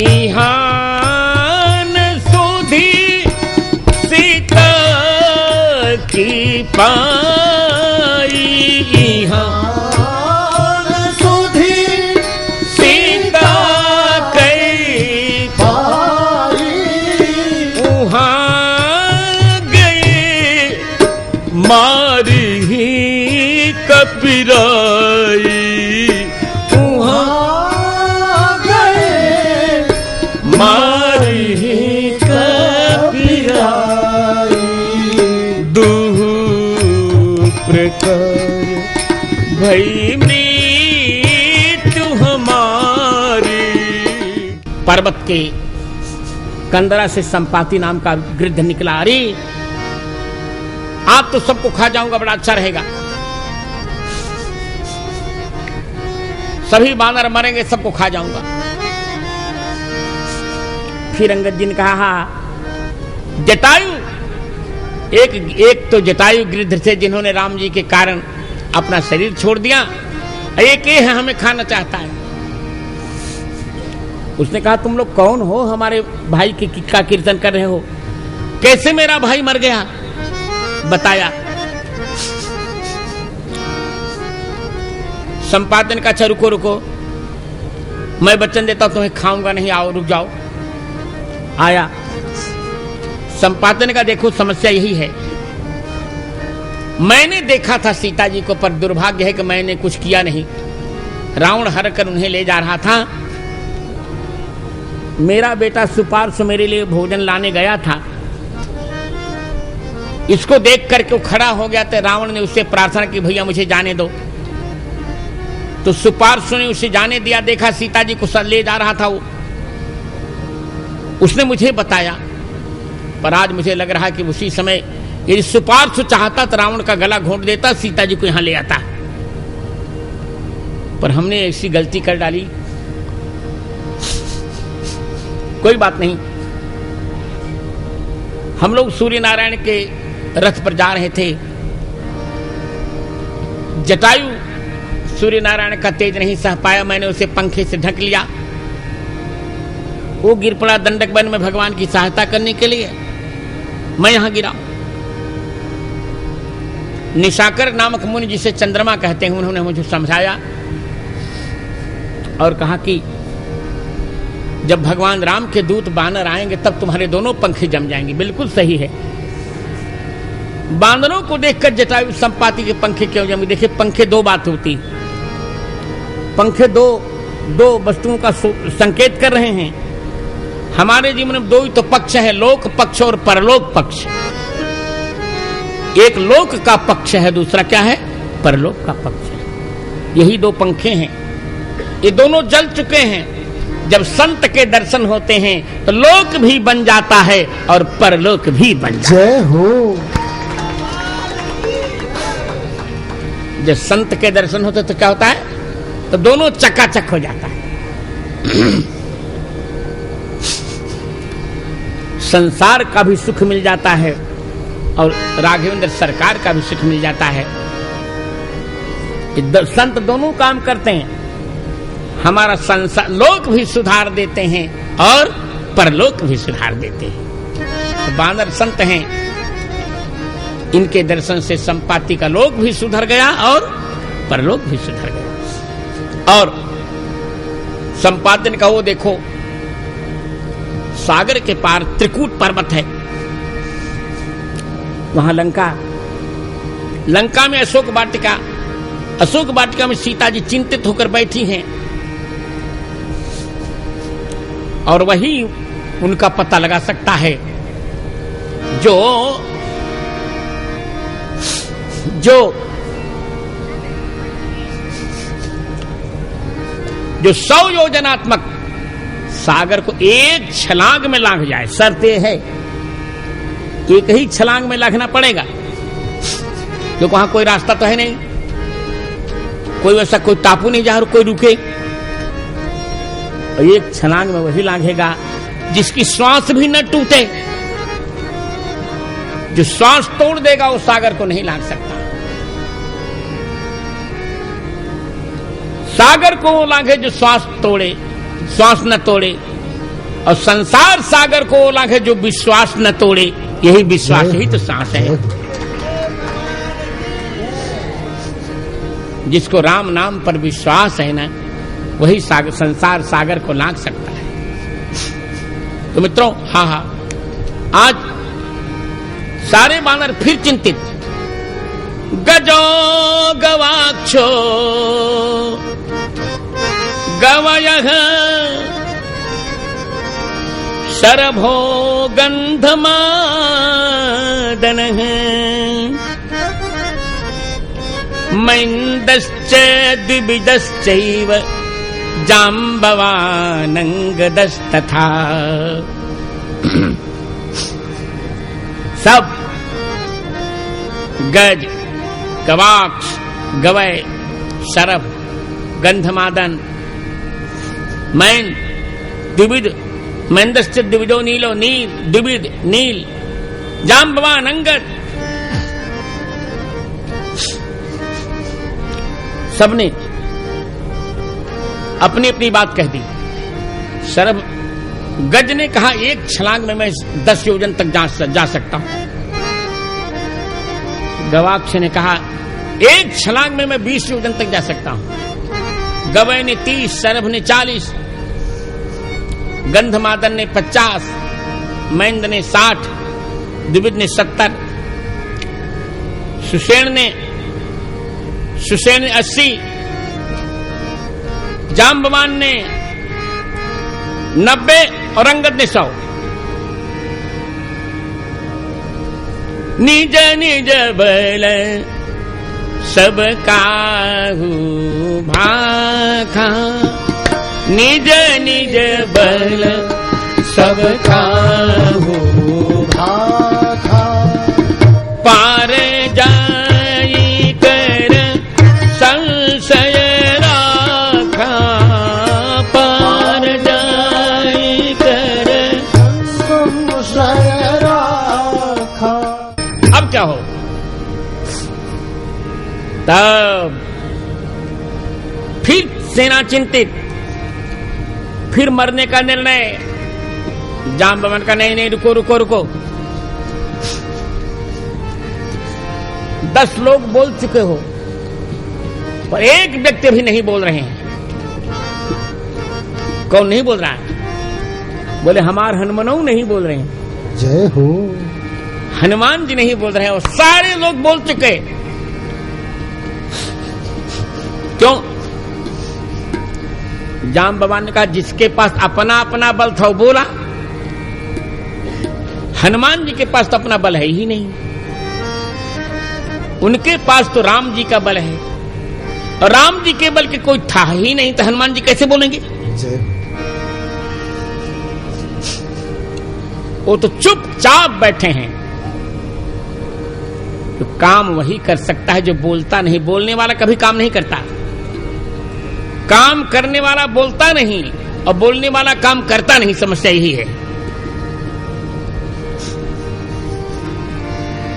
इहान सुधी सीता की पाई, इहान कर भई मृत्यु हमारी। पर्वत के कंदरा से संपाति नाम का गिद्ध निकला। अरे आप तो सबको खा जाऊंगा, बड़ा अच्छा रहेगा। सभी बानर मरेंगे, सबको खा जाऊंगा। फिर अंगद जी ने कहा, हाँ जटायु, एक तो जटायु गिद्ध थे जिन्होंने राम जी के कारण अपना शरीर छोड़ दिया, एक ये है हमें खाना चाहता है। उसने कहा, तुम लोग कौन हो, हमारे भाई का कीर्तन कर रहे हो, कैसे मेरा भाई मर गया, बताया। संपादन का, अच्छा रुको रुको, मैं वचन देता हूं तुम्हें खाऊंगा नहीं, आओ रुक जाओ। आया संपादन का, देखो समस्या यही है, मैंने देखा था सीता जी को, पर दुर्भाग्य है कि मैंने कुछ किया नहीं। रावण हर कर उन्हें ले जा रहा था, मेरा बेटा सुपार्श्व मेरे लिए भोजन लाने गया था, इसको देख करके वो खड़ा हो गया, तो रावण ने उससे प्रार्थना की, भैया मुझे जाने दो। तो सुपार्श्व ने उसे जाने दिया। देखा सीता जी को ले जा रहा था वो, उसने मुझे बताया, पर आज मुझे लग रहा है कि उसी समय यदि सुपार्श्व चाहता तो रावण का गला घोंट देता, सीता जी को यहां ले आता, पर हमने ऐसी गलती कर डाली। कोई बात नहीं, हम लोग सूर्य नारायण के रथ पर जा रहे थे, जटायु सूर्य नारायण का तेज नहीं सह पाया, मैंने उसे पंखे से ढक लिया, वो गिर पड़ा दंडक वन में भगवान की सहायता करने के लिए, मैं यहां गिरा। निशाकर नामक मुनि, जिसे चंद्रमा कहते हैं, उन्होंने मुझे समझाया और कहा कि जब भगवान राम के दूत बानर आएंगे तब तुम्हारे दोनों पंखे जम जाएंगे। बिल्कुल सही है। बानरों को देखकर जटायु संपाति के पंखे क्यों जमे? देखिए, पंखे दो बात होती, पंखे दो वस्तुओं का संकेत कर रहे हैं। हमारे जीवन में दो ही तो पक्ष है, लोक पक्ष और परलोक पक्ष। एक लोक का पक्ष है, दूसरा क्या है? परलोक का पक्ष है। यही दो पंखे हैं, ये दोनों जल चुके हैं। जब संत के दर्शन होते हैं तो लोक भी बन जाता है और परलोक भी बन जाता है। जय हो। जब संत के दर्शन होते तो क्या होता है? तो दोनों चकाचक हो जाता है। संसार का भी सुख मिल जाता है और राघवेंद्र सरकार का भी सुख मिल जाता है। संत दोनों काम करते हैं, हमारा संसार लोक भी सुधार देते हैं और परलोक भी सुधार देते हैं। तो बानर संत हैं, इनके दर्शन से संपाति का लोक भी सुधर गया और परलोक भी सुधर गया। और संपादन का वो देखो, सागर के पार त्रिकूट पर्वत है, वहां लंका में अशोक वाटिका में सीता जी चिंतित होकर बैठी हैं और वही उनका पता लगा सकता है जो 100 योजनात्मक सागर को एक छलांग में लांघ जाए। शर्त यह है, एक ही छलांग में लांघना पड़ेगा, क्योंकि वहां कोई रास्ता तो है नहीं, कोई वैसा कोई टापू नहीं जहां कोई रुके। और एक छलांग में वही लांघेगा जिसकी श्वास भी न टूटे। जो श्वास तोड़ देगा वो सागर को नहीं लांघ सकता। सागर को वो लांघे जो श्वास न तोड़े, और संसार सागर को वो लांघे जो विश्वास न तोड़े। यही विश्वास ही तो सांस है। जिसको राम नाम पर विश्वास है ना, वही संसार सागर को लांघ सकता है। तो मित्रों, हाँ, आज सारे बानर फिर चिंतित। गजो गवाक्षो गवयः शरभो गंधमादनः मैन्दश्च द्विविदश्चैव जाम्बवानङ्गदस्तथा। सब गज, गवाक्ष, गवय, शरभ, गंधमादन, मैन, द्विविद, मैन्दश्च द्विविदो नीलो, नील, द्विविद, नील, जाम्बवान, अंगद, सबने अपनी अपनी बात कह दी। शरभ गज ने कहा एक छलांग में मैं 10 योजन तक जा सकता हूं। गवाक्ष ने कहा एक छलांग में मैं 20 योजन तक जा सकता हूं। गवय ने 30, शरभ ने 40, गंधमादन ने 50, मैंद ने 60, द्विविद ने 70, सुषेण ने 80, जाम्बवान ने 90 और अंगद ने 100। निज निज बल सब काहू भाखा, निज निज बल सब काहू भाखा, पार जाई कर संशय राखा, पार जाई कर संशय राखा। अब क्या हो? तब फिर सेना चिंतित, फिर मरने का निर्णय। जाम्बवान का नहीं नहीं, रुको रुको रुको। 10 लोग बोल चुके हो पर एक व्यक्ति भी नहीं बोल रहे हैं। कौन नहीं बोल रहा है? बोले हमार हनुमानऊ नहीं बोल रहे हैं। जय हो। हनुमान जी नहीं बोल रहे हैं और सारे लोग बोल चुके। क्यों? जाम्बवान ने कहा जिसके पास अपना अपना बल था वो बोला। हनुमान जी के पास तो अपना बल है ही नहीं, उनके पास तो राम जी का बल है और राम जी के बल के कोई था ही नहीं, तो हनुमान जी कैसे बोलेंगे? वो तो चुपचाप बैठे हैं। तो काम वही कर सकता है जो बोलता नहीं। बोलने वाला कभी काम नहीं करता। काम करने वाला बोलता नहीं और बोलने वाला काम करता नहीं। समस्या यही है।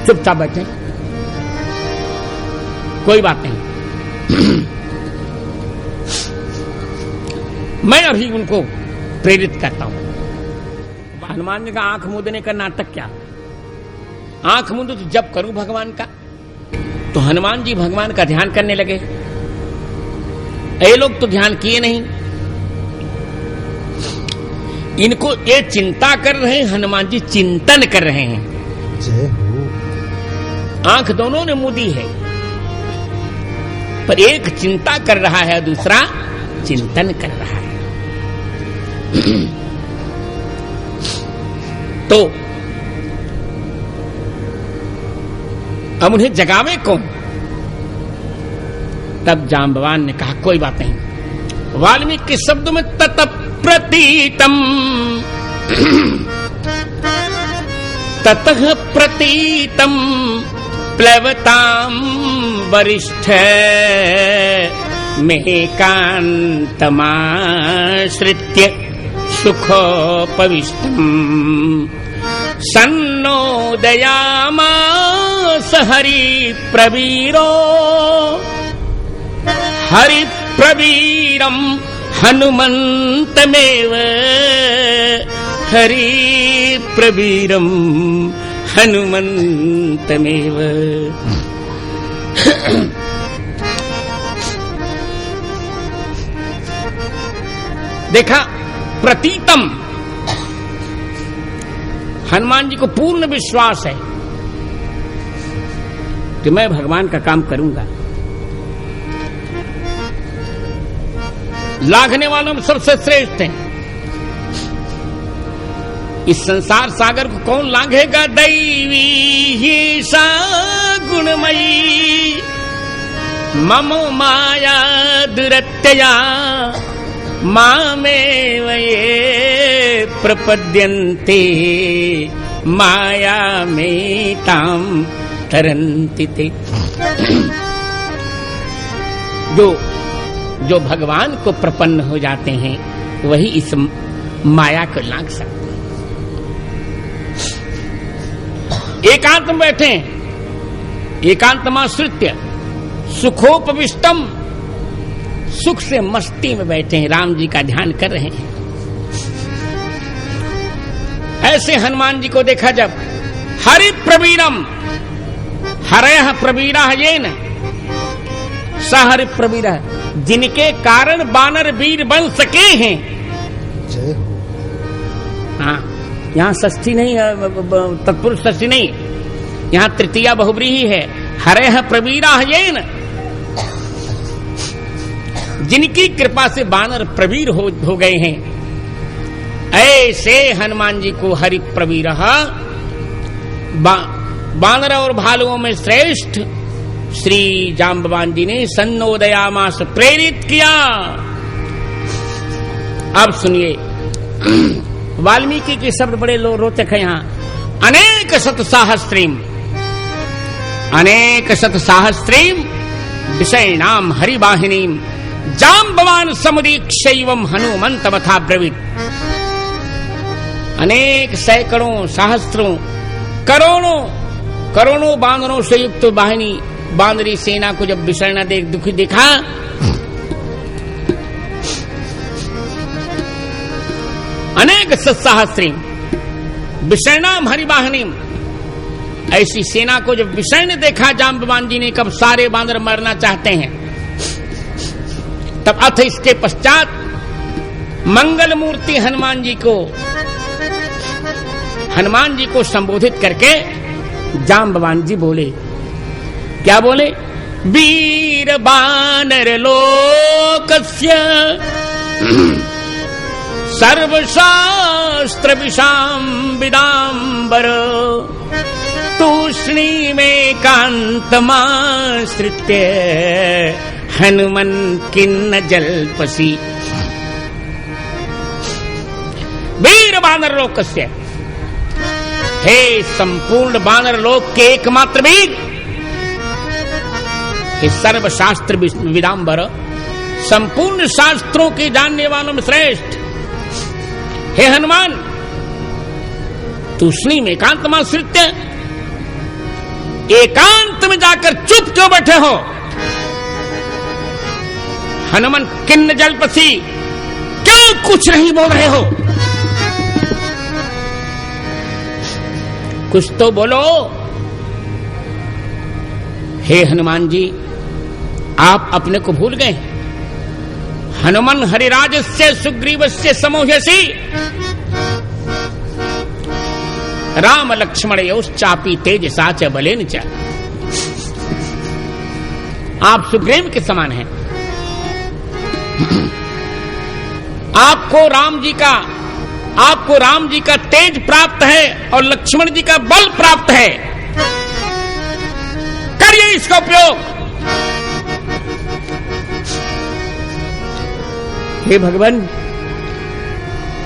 चुपचाप बैठे, कोई बात नहीं। मैं अभी उनको प्रेरित करता हूं। हनुमान जी का आंख मूंदने का नाटक क्या? आंख मूंदो तो जब करूं भगवान का। तो हनुमान जी भगवान का ध्यान करने लगे। ये लोग तो ध्यान किए नहीं, इनको ये चिंता कर रहे हैं, हनुमान जी चिंतन कर रहे हैं। जय हो। आंख दोनों ने मूंदी है पर एक चिंता कर रहा है, दूसरा चिंतन कर रहा है। तो अब उन्हें जगावे कौन? तब जाम्बवान ने कहा कोई बात नहीं। वाल्मीकि के शब्दों में तत प्रतीतम, ततः प्रतीतम प्लवताम वरिष्ठ मेकान्तमाश्रित्य सुखोपविष्टम् सन्नोदयामास हरिप्रवीरो हरिप्रवीरम् हनुमन्तमेव हरिप्रवीरम् हनुमन्तमेव। देखा, प्रतीतम, हनुमान जी को पूर्ण विश्वास है कि मैं भगवान का काम करूंगा। लांघने वालों में सबसे श्रेष्ठ हैं। इस संसार सागर को कौन लांघेगा? दैवी ही सा गुणमयी मम माया दुरत्यया मामेव ये प्रपद्यन्ते माया में ताम तरन्ति ते। जो भगवान को प्रपन्न हो जाते हैं वही इस माया को लांघ सकते हैं। एकांत में बैठे, एकांतमाश्रित्य सुखोपविष्टम, सुख से मस्ती में बैठे हैं, राम जी का ध्यान कर रहे हैं। ऐसे हनुमान जी को देखा जब हरि प्रवीरम, हरयः प्रवीरः येन स हरि प्रवीरः, जिनके कारण बानर वीर बन सके हैं। जय हो। हाँ, यहाँ षष्ठी नहीं, तत्पुरुष षष्ठी नहीं, यहाँ तृतीया बहुब्रीहि है। हरयः प्रवीरः येन, जिनकी कृपा से बानर प्रवीर हो गए हैं, ऐसे हनुमान जी को हरि प्रवीरः, बानर और भालुओं में श्रेष्ठ श्री जाम्बवान जी ने सन्नोदयामास प्रेरित किया। अब सुनिए, वाल्मीकि के शब्द बड़े रोचक है। यहाँ अनेक शत सहस्त्रीम, अनेक शत सहस्त्रीम विषयणाम हरिवाहिनीम जाम्बवान समुदीक्षैवं हनुमन्तमथा ब्रवीत। अनेक सैकड़ों, सहस्त्रों, करोड़ों बानरों से युक्त वाहिनी, बानरी सेना को जब विषर्ण देख दुखी देखा, अनेक सहस्त्रीम विषर्णाम हरिवाहिनीम, ऐसी सेना को जब विषर्ण देखा जाम्बवान जी ने, कब सारे बानर मरना चाहते हैं, तब अथ इसके पश्चात मंगल मूर्ति हनुमान जी को संबोधित करके जाम्बवान जी बोले। क्या बोले? वीर बानर लोकस्य सर्वशास्त्र विशाम विदाम्बर तूष्णी में कांतमाश्रित्य हनुमन किन्न जल्पसी। वीर बानर लोकस्य, हे संपूर्ण बानर लोक के एकमात्र वीर, हे सर्वशास्त्र विदाम्बर, संपूर्ण शास्त्रों के जानने वालों में श्रेष्ठ, हे हनुमान, तूष्णी में एकांतमाश्रित्य, एकांत में जाकर चुप क्यों बैठे हो? हनुमान किन्न जल्पसी, क्यों कुछ नहीं बोल रहे हो? कुछ तो बोलो। हे हनुमान जी, आप अपने को भूल गए। हनुमान हरिराजस्य सुग्रीवस्य समोह्यसि राम लक्ष्मणयोश्चापि तेजसा च बलेन च। आप सुग्रीव के समान हैं। आपको राम जी का तेज प्राप्त है और लक्ष्मण जी का बल प्राप्त है। करिए इसका उपयोग। हे भगवान,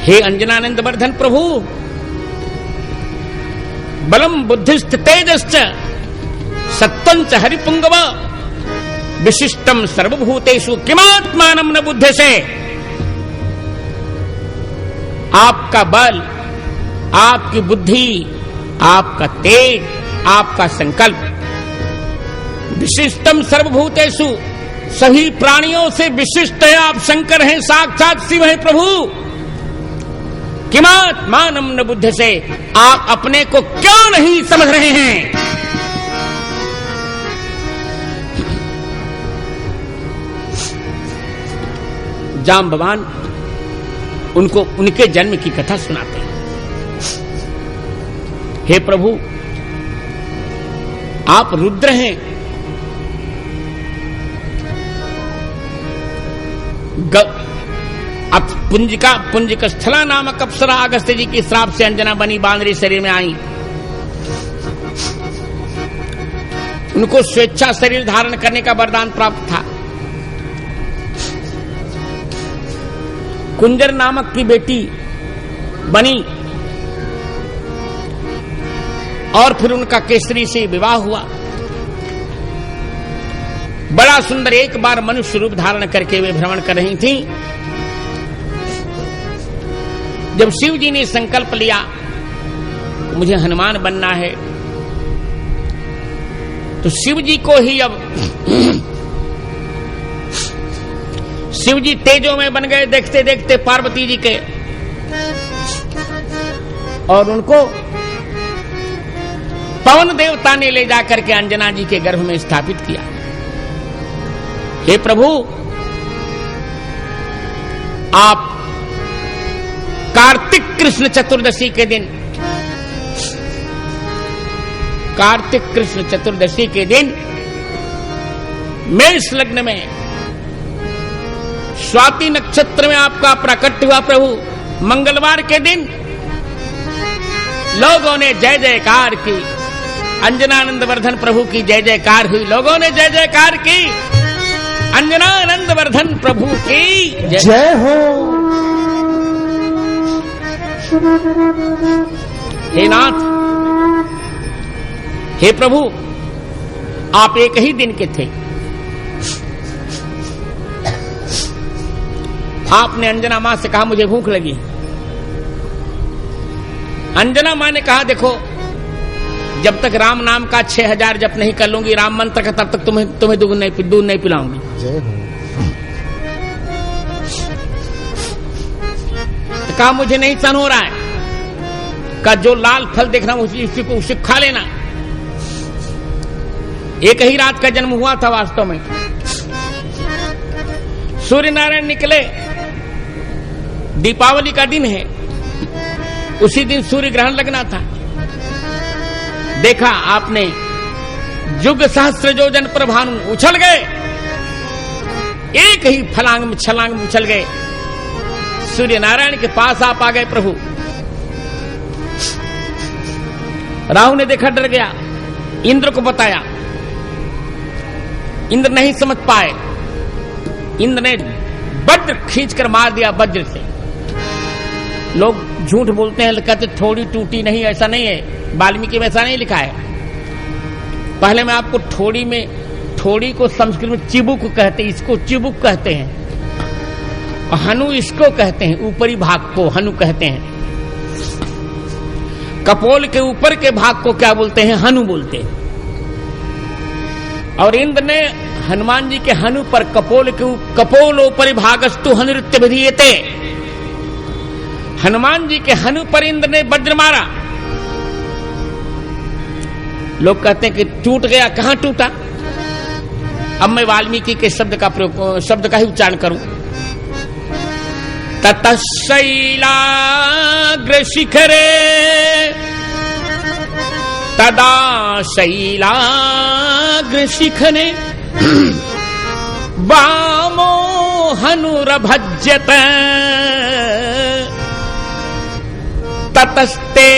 हे अंजनानंद वर्धन प्रभु, बलम बुद्धिश्च तेजश्च सत्वंच हरिपुंगव विशिष्टम सर्वभूतेषु किमात्मानं न बुध्यसे। आपका बल, आपकी बुद्धि, आपका तेज, आपका संकल्प, विशिष्टम सर्वभूतेषु, सभी प्राणियों से विशिष्ट है। आप शंकर हैं, साक्षात शिव है प्रभु। किमात्मानं न बुध्यसे, आप अपने को क्यों नहीं समझ रहे हैं? जाम्बवान उनको उनके जन्म की कथा सुनाते हैं। हे प्रभु, आप रुद्र हैं, पुंजिका स्थला नामक अप्सरा अगस्त्य जी की श्राप से अंजना बनी बांदरी शरीर में आई। उनको स्वेच्छा शरीर धारण करने का वरदान प्राप्त था। कुंजर नामक की बेटी बनी और फिर उनका केसरी से विवाह हुआ। बड़ा सुंदर एक बार मनुष्य रूप धारण करके वे भ्रमण कर रही थीं। जब शिव जी ने संकल्प लिया मुझे हनुमान बनना है, तो शिव जी को ही अब शिव जी तेजो में बन गए देखते देखते पार्वती जी के, और उनको पवन देवता ने ले जाकर के अंजना जी के गर्भ में स्थापित किया। हे प्रभु, आप कार्तिक कृष्ण चतुर्दशी के दिन, कार्तिक कृष्ण चतुर्दशी के दिन मेष लग्न में स्वाति नक्षत्र में आपका प्राकट्य हुआ। प्रभु, मंगलवार के दिन लोगों ने जय जयकार की, अंजनानंद वर्धन प्रभु की जय जयकार हुई। लोगों ने जय जयकार की, अंजनानंद वर्धन प्रभु की जय हो। हे नाथ, हे प्रभु, आप एक ही दिन के थे। आपने अंजना मां से कहा मुझे भूख लगी। अंजना मां ने कहा देखो, जब तक राम नाम का 6000 जप नहीं कर लूंगी राम मंत्र का, तब तक तुम्हें दूध नहीं पिलाऊंगी। जय हो। तो कहा मुझे नहीं सहन हो रहा है, का जो लाल फल देखना उसे खा लेना। एक ही रात का जन्म हुआ था वास्तव में। सूर्य नारायण निकले, दीपावली का दिन है, उसी दिन सूर्य ग्रहण लगना था। देखा आपने, युग सहस्त्र योजन पर भानु उछल गए, एक ही छलांग में उछल गए, सूर्य नारायण के पास आप आ गए। प्रभु, राहु ने देखा, डर गया, इंद्र को बताया, इंद्र नहीं समझ पाए, इंद्र ने वज्र खींचकर मार दिया वज्र से। लोग झूठ बोलते हैं, कहते थोड़ी टूटी नहीं, ऐसा नहीं है, वाल्मीकि में ऐसा नहीं लिखा है। पहले मैं आपको थोड़ी को संस्कृत में चिबुक कहते हैं, इसको चिबुक कहते हैं, और हनु इसको कहते हैं, ऊपरी भाग को हनु कहते हैं। कपोल के ऊपर के भाग को क्या बोलते हैं? हनु बोलते हैं। और इंद्र ने हनुमान जी के हनु पर कपोलोपरि भागस्तु हनुरित्य विधीयते, हनुमान जी के हनु पर इंद्र ने वज्र मारा। लोग कहते हैं कि टूट गया, कहां टूटा? अब मैं वाल्मीकि के शब्द का ही उच्चारण करूं। ततः शैलाग्र शिखरे तदा शैलाग्र शिखरे वामो हनुरभज्यत ततस्ते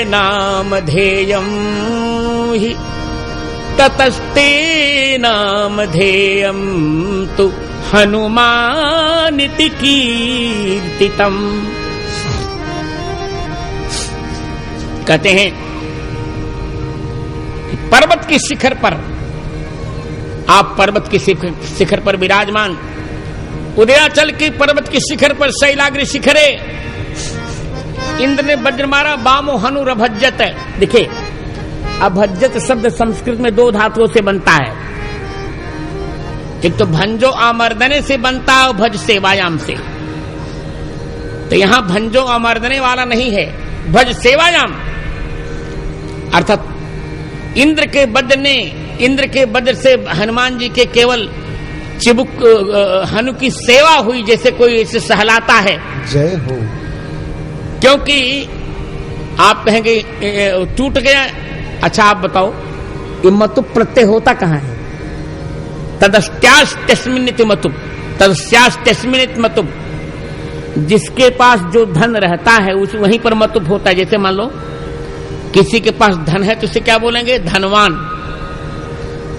नामधेयम् हि ततस्ते नामधेयम् तु हनुमानिति कीर्तितम्। कहते हैं पर्वत की शिखर पर, आप पर्वत की शिखर पर विराजमान, उदयाचल की पर्वत की शिखर पर शैलाग्र शिखरे इंद्र ने वज्र मारा। वामो हनु रभज्जत, देखिए अभज्जत शब्द संस्कृत में दो धातुओं से बनता है, एक तो भंजो आमर्दने से बनता है और भज सेवायाम से। तो यहां भंजो आमर्दने वाला नहीं है, भज सेवायाम, अर्थात इंद्र के वज्र से हनुमान जी के केवल चिबुक हनु की सेवा हुई, जैसे कोई इसे सहलाता है। जय हो। क्योंकि आप कहेंगे टूट गया, अच्छा आप बताओ ये मतु प्रत्यय होता कहां है? तदस्यास्मिनित मतु, तदस्यास्मिनित मतु, जिसके पास जो धन रहता है उस वहीं पर मतुब होता है। जैसे मान लो किसी के पास धन है तो उसे क्या बोलेंगे? धनवान।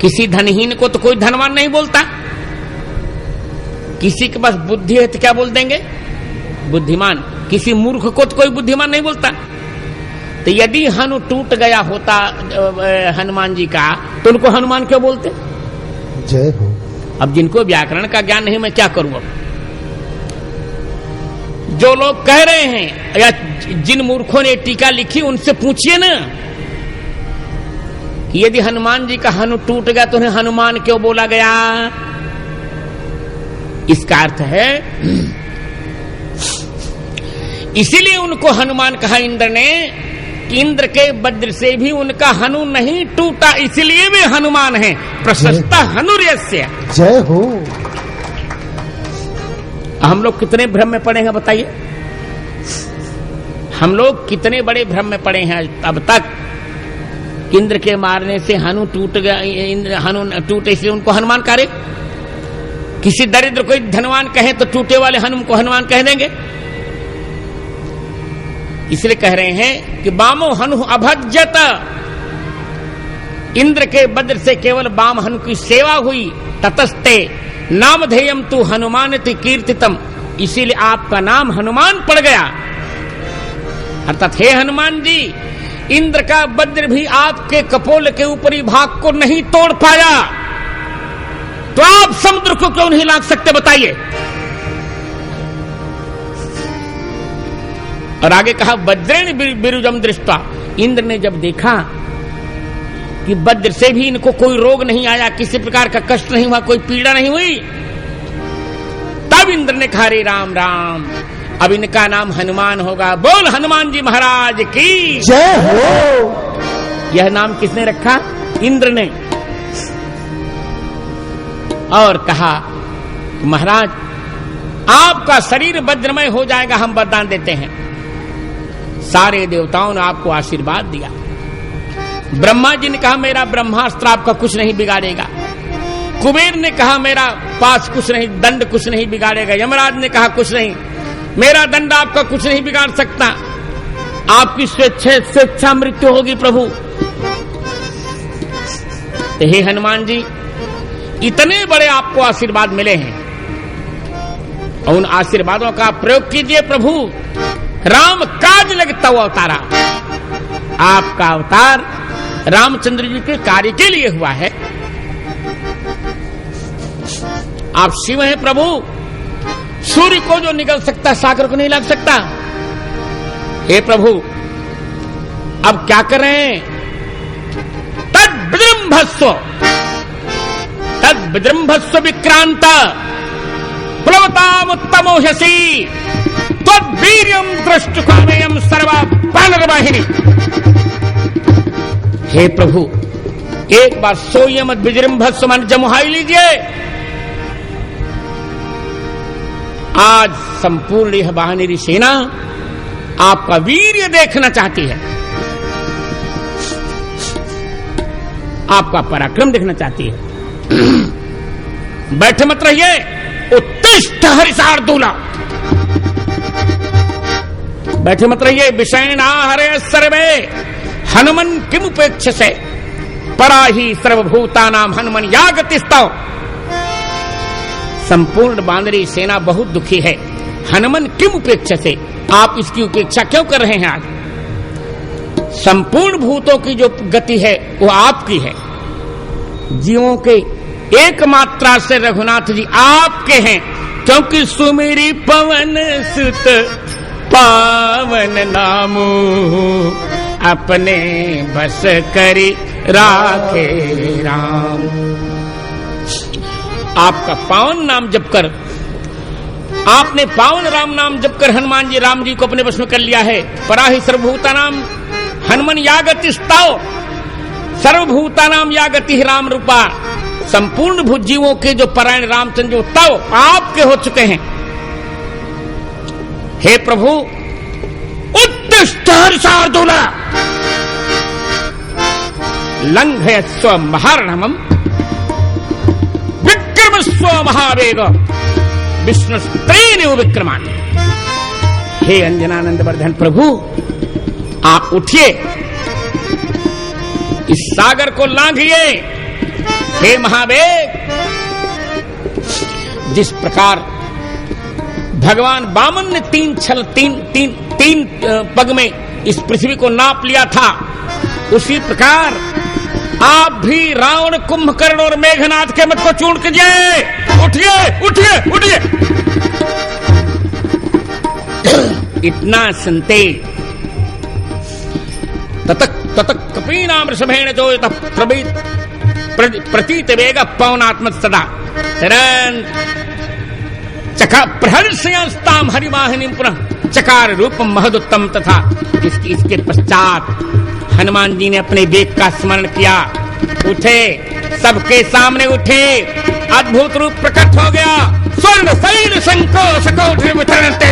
किसी धनहीन को तो कोई धनवान नहीं बोलता, किसी के पास बुद्धि है तो क्या बोल देंगे? बुद्धिमान। किसी मूर्ख को तो कोई बुद्धिमान नहीं बोलता। तो यदि हनु टूट गया होता हनुमान जी का, तो उनको हनुमान क्यों बोलते? जय हो। अब जिनको व्याकरण का ज्ञान नहीं, मैं क्या करूं? अब जो लोग कह रहे हैं या जिन मूर्खों ने टीका लिखी उनसे पूछिए ना कि यदि हनुमान जी का हनु टूट गया तो उन्हें हनुमान क्यों बोला गया? इसका अर्थ है इसीलिए उनको हनुमान कहा इंद्र ने कि इंद्र के वज्र से भी उनका हनु नहीं टूटा, इसलिए वे हनुमान हैं। प्रशस्ता हनुर्यस्य। जय हो। हम लोग कितने भ्रम में पड़े हैं बताइए? हम लोग कितने बड़े भ्रम में पड़े हैं अब तक। इंद्र के मारने से हनु टूट गया, इंद्र हनु टूटे इसलिए उनको हनुमान करे। किसी दरिद्र कोई धनवान कहे तो टूटे वाले हनुमान को हनुमान कह देंगे। इसलिए कह रहे हैं कि बामो हनु अभज्यत, इंद्र के वज्र से केवल बाम हनु की सेवा हुई। ततस्ते नामधेयम तु हनुमानति कीर्तितम, इसीलिए आपका नाम हनुमान पड़ गया। अर्थात हे हनुमान जी, इंद्र का वज्र भी आपके कपोल के ऊपरी भाग को नहीं तोड़ पाया, तो आप समुद्र को क्यों नहीं लांघ सकते बताइए? और आगे कहा वज्रेण बिरुजम दृष्टा, इंद्र ने जब देखा कि वज्र से भी इनको कोई रोग नहीं आया, किसी प्रकार का कष्ट नहीं हुआ, कोई पीड़ा नहीं हुई, तब इंद्र ने कहा रे राम राम, अब इनका नाम हनुमान होगा। बोल हनुमान जी महाराज की जय हो। यह नाम किसने रखा? इंद्र ने। और कहा महाराज आपका शरीर वज्रमय हो जाएगा, हम वरदान देते हैं। सारे देवताओं ने आपको आशीर्वाद दिया। ब्रह्मा जी ने कहा मेरा ब्रह्मास्त्र आपका कुछ नहीं बिगाड़ेगा। कुबेर ने कहा मेरा पास कुछ नहीं, दंड कुछ नहीं बिगाड़ेगा। यमराज ने कहा कुछ नहीं, मेरा दंड आपका कुछ नहीं बिगाड़ सकता। आपकी स्वेच्छा मृत्यु होगी प्रभु। तो हे हनुमान जी, इतने बड़े आपको आशीर्वाद मिले हैं और उन आशीर्वादों का प्रयोग कीजिए प्रभु। राम काज लगता हुआ अवतारा, आपका अवतार रामचंद्र जी के कार्य के लिए हुआ है। आप शिव हैं प्रभु, सूर्य को जो निगल सकता सागर को नहीं लग सकता। हे प्रभु अब क्या करें? तद विजृंभस्व विक्रांत प्लवतामुत्तमोहसी त्वद्वीर्यं दृष्टुकामेयं सर्वा वानरवाहिनी। हे प्रभु एक बार सोयम विजृंभस्व मन जमुहाई लीजिए। आज संपूर्ण यह वानरी सेना आपका वीर्य देखना चाहती है, आपका पराक्रम देखना चाहती है। बैठे मत रहिए, उत्तिष्ठ हरिशार्दूला। बैठे मत रहिए। विषयणा हरे सर्वे हनुमन किमुपेक्षसे पराही सर्वभूतानाम हनुमन यागतिस्तव। संपूर्ण वानरी सेना बहुत दुखी है। हनुमन किमुपेक्षसे, आप इसकी उपेक्षा क्यों कर रहे हैं? आज संपूर्ण भूतों की जो गति है वो आपकी है। जीवों के एक मात्रा से रघुनाथ जी आपके हैं, क्योंकि सुमेरी पवन सुत पावन नामू अपने बस करी राखे राम। आपका पावन नाम जप कर, आपने पावन राम नाम जप कर हनुमान जी राम जी को अपने वश में कर लिया है। पराहि सर्वभूता नाम हनुमन यागति स्ताव, सर्वभूता नाम यागति राम रूपा। संपूर्ण भूत जीवों के जो परायण रामचंद्र जो तव आपके हो चुके हैं। हे प्रभु उत्तिष्ठ हरिशार्दूला लंघयस्व महारणमं विक्रमस्व महावेग विष्णु स्त्रीनिव विक्रमान। हे अंजनानंद वर्धन प्रभु आप उठिए, इस सागर को लांघिए। हे महावेग, जिस प्रकार भगवान वामन ने तीन पग में इस पृथ्वी को नाप लिया था, उसी प्रकार आप भी रावण, कुंभकर्ण और मेघनाथ के मत को चूर्ण कीजिए। उठिए उठिए उठिए। इतना सुनते ततक कपीनाम ऋषभेण जो प्रतीत वेग पवनात्म सदा तरन चका प्रहर्षयस्ताम हरिवाहिनी पुनः चकार रूपम महदुत्तम। तथा इसके पश्चात हनुमान जी ने अपने वेग का स्मरण किया, उठे, सबके सामने उठे, अद्भुत रूप प्रकट हो गया। स्वर्ण शैल संकोच कोट वितरणते।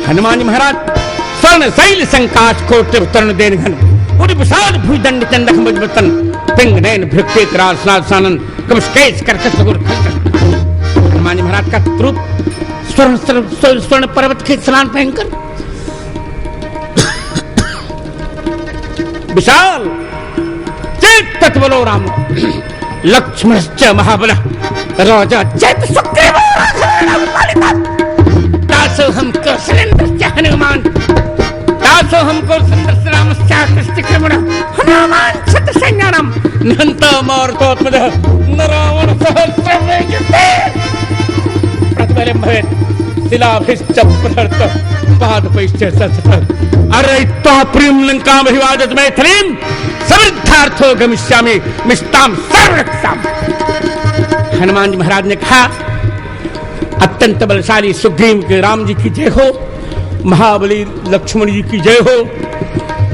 हनुमान जी महाराज स्वर्ण शैल संकाश कोट तरण देन घन उड़ी विशाल भुजदंड चंदक मजबतन पिंग नैन भृक्ते कराल सानन कमस्केश करकश गुर। हनुमान जी महाराज का रूप स्वर्ण पर्वत के स्नान पहनकर विशाल चेत तत्वलो राम लक्ष्मणश्च महाबल राजा चैत सुग्रीव दासो हमको सुरेंद्र हनुमान दासो हमको सुंदर राम कृष्ण क्रमण हनुमान छत सैन्यानम नंत मारुतोत्मज नरावण सहस्रवेगते प्रतिबलम भवेत् शिलाभिश्च प्रहर्त पादपैश्च सतत अरयित्वा प्रियं लंकां विवादत मैथिलीं समृद्धार्थो गमिष्यामि मिष्टां सर्वरक्षाम्। हनुमान जी महाराज ने कहा, अत्यंत बलशाली सुग्रीव के राम जी की जय हो, महाबली लक्ष्मण जी की जय हो,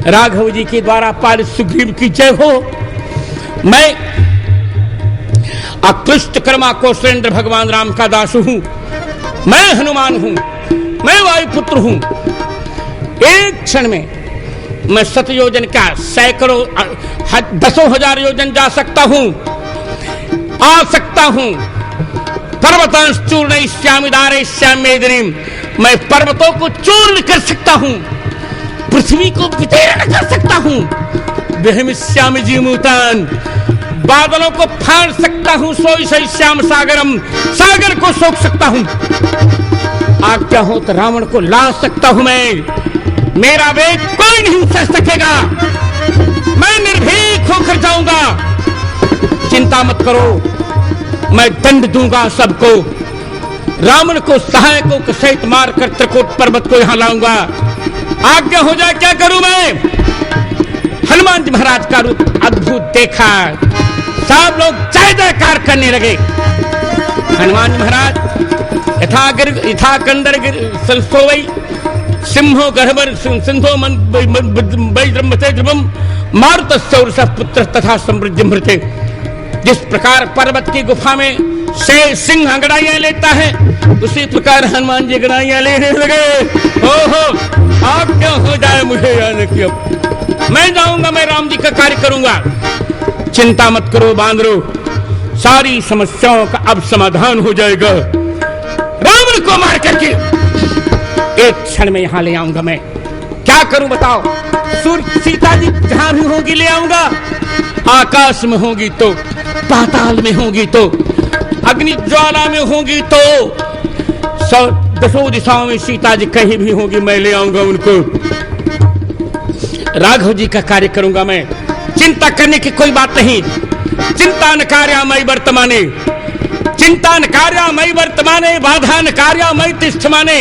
राघव जी के द्वारा पालित सुग्रीव की जय हो। मैं अक्लिष्ट कर्मा कौशलेंद्र भगवान राम का दास हूं, मैं हनुमान हूं, मैं वायुपुत्र हूं। एक क्षण में मैं 100 योजन का सैकड़ों 10,000 योजन जा सकता हूं, आ सकता हूं। पर्वतांश चूर्णयिष्यामि धारयिष्यामि मेदिनीं, मैं पर्वतों को चूर्ण कर सकता हूं, पृथ्वी को विदीर्ण कर सकता हूं। वहमिष्यामि जीमूतान, बादलों को फाड़ सकता हूं। सोईष्यामि सागरम, सागर को सोख सकता हूं। आज्ञा हो तो रावण को ला सकता हूं मैं। मेरा वेग कोई नहीं सह सकेगा, मैं निर्भीक होकर जाऊंगा। चिंता मत करो, मैं दंड दूंगा सबको। रावण को, सहायकों को सहित मारकर त्रिकूट पर्वत को यहां लाऊंगा। आज्ञा हो जाए, क्या करूं मैं। हनुमान जी महाराज का रूप अद्भुत देखा, सब लोग जय जयकार करने लगे। हनुमान जी महाराज यथा कंदर संस्तोवई सिंहो गर्भर सिंधो वैद्रम्भते ध्रुवम मारुतस्य उर्षः पुत्र तथा समृद्धिमृते। जिस प्रकार पर्वत की गुफा में शेर सिंह अंगड़ाइयां लेता है, उसी प्रकार हनुमान जी अंगड़ाइयां लेने लगे। ओहो, आज्ञा हो जाए मुझे आने की। अब मैं जाऊंगा, मैं राम जी का कार्य करूंगा। चिंता मत करो बांदरो, सारी समस्याओं का अब समाधान हो जाएगा। रावण को मार करके एक क्षण में यहां ले आऊंगा मैं। क्या करूं बताओ। सीता जी जहां भी होंगी ले आऊंगा, आकाश में होंगी तो, पाताल में होंगी तो, अग्नि ज्वाला में होंगी तो, 10 दिशाओं में सीता जी कहीं भी होंगी, मैं ले आऊंगा उनको। राघव जी का कार्य करूंगा मैं। चिंता करने की कोई बात नहीं। चिंता न कार्यामयि वर्तमाने, चिंता न कार्यामयि वर्तमाने, बाधा न कार्यामयि तिष्ठमाने,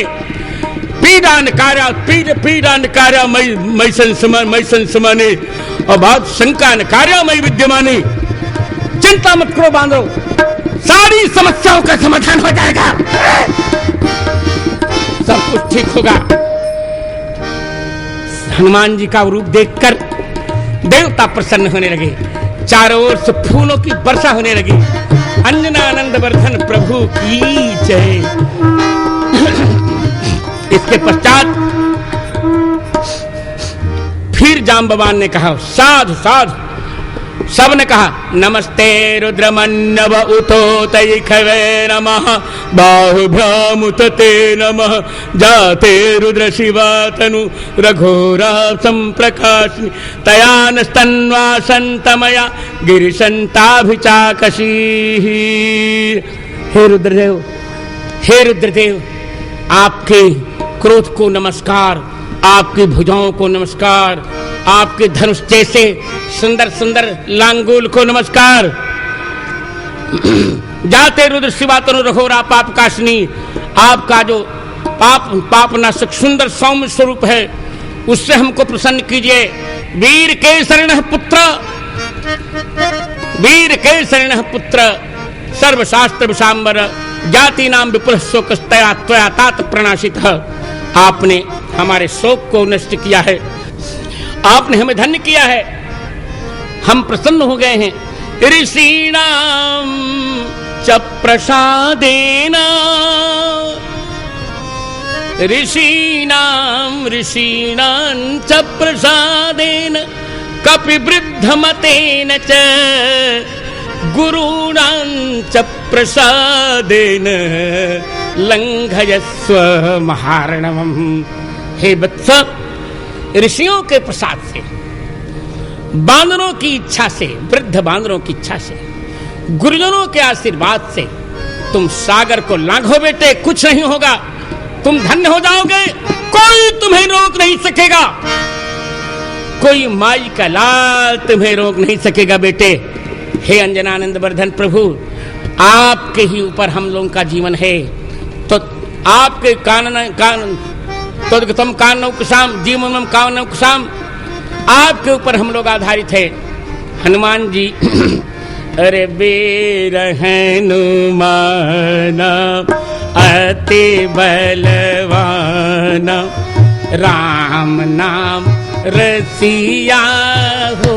पीड़ा न कार्यामयि मयि संसमाने, और बात शंका न कार्यामयि विद्यमाने। चिंता मत करो बांधो, सारी समस्याओं का समाधान हो जाएगा, सब कुछ ठीक होगा। हनुमान जी का रूप देखकर देवता प्रसन्न होने लगे, चारों ओर से फूलों की वर्षा होने लगी। अंजनानंद वर्धन प्रभु की जय। इसके पश्चात फिर जाम्बवान ने कहा साधु साधु। सब ने कहा नमस्ते रुद्रमन्नव उतोतैखवे नमः बाहुभ्यामुतते नमः जाते रुद्र शिवा तनु रघोरा संप्रकाशनि तयानस्तन्वा संतमया गिरिशंताभिचाकशी। हे रुद्रदेव, आपके क्रोध को नमस्कार, आपकी भुजाओं को नमस्कार, आपके धनुष जैसे सुंदर सुंदर लांगूल को नमस्कार। जाते रुद्र शिवा तनु रघोरा पाप काशनी, आपका जो पाप नाशक सुंदर सौम्य स्वरूप है उससे हमको प्रसन्न कीजिए। वीर के शरणः पुत्र सर्वशास्त्र विशांबर जाति नाम विपुल शोकस्तया त्वया तात प्रणाशितः। आपने हमारे शोक को नष्ट किया है, आपने हमें धन्य किया है, हम प्रसन्न हो गए हैं। ऋषीणाम च प्रसादेन, ऋषीणां च प्रसादेन कपिवृद्धमतेन च गुरूणां च प्रसादेन लंघयस्व महार्णवम्। हे वत्स, ऋषियों के प्रसाद से, बांदरों की इच्छा से, वृद्ध बांदरों की इच्छा से, गुरुजनों के आशीर्वाद से तुम सागर को लांघो बेटे, कुछ नहीं होगा, तुम धन्य हो जाओगे, कोई तुम्हें रोक नहीं सकेगा, कोई माई का लाल तुम्हें रोक नहीं सकेगा बेटे। हे अंजनानंद वर्धन प्रभु, आपके ही ऊपर हम लोगों का जीवन है, तो आपके कानन तम कानव कुशाम जीवनम कानव कुशाम, आपके ऊपर हम लोग आधारित है। हनुमान जी अरे वीर हनुमान अति बलवान, राम नाम रसिया हो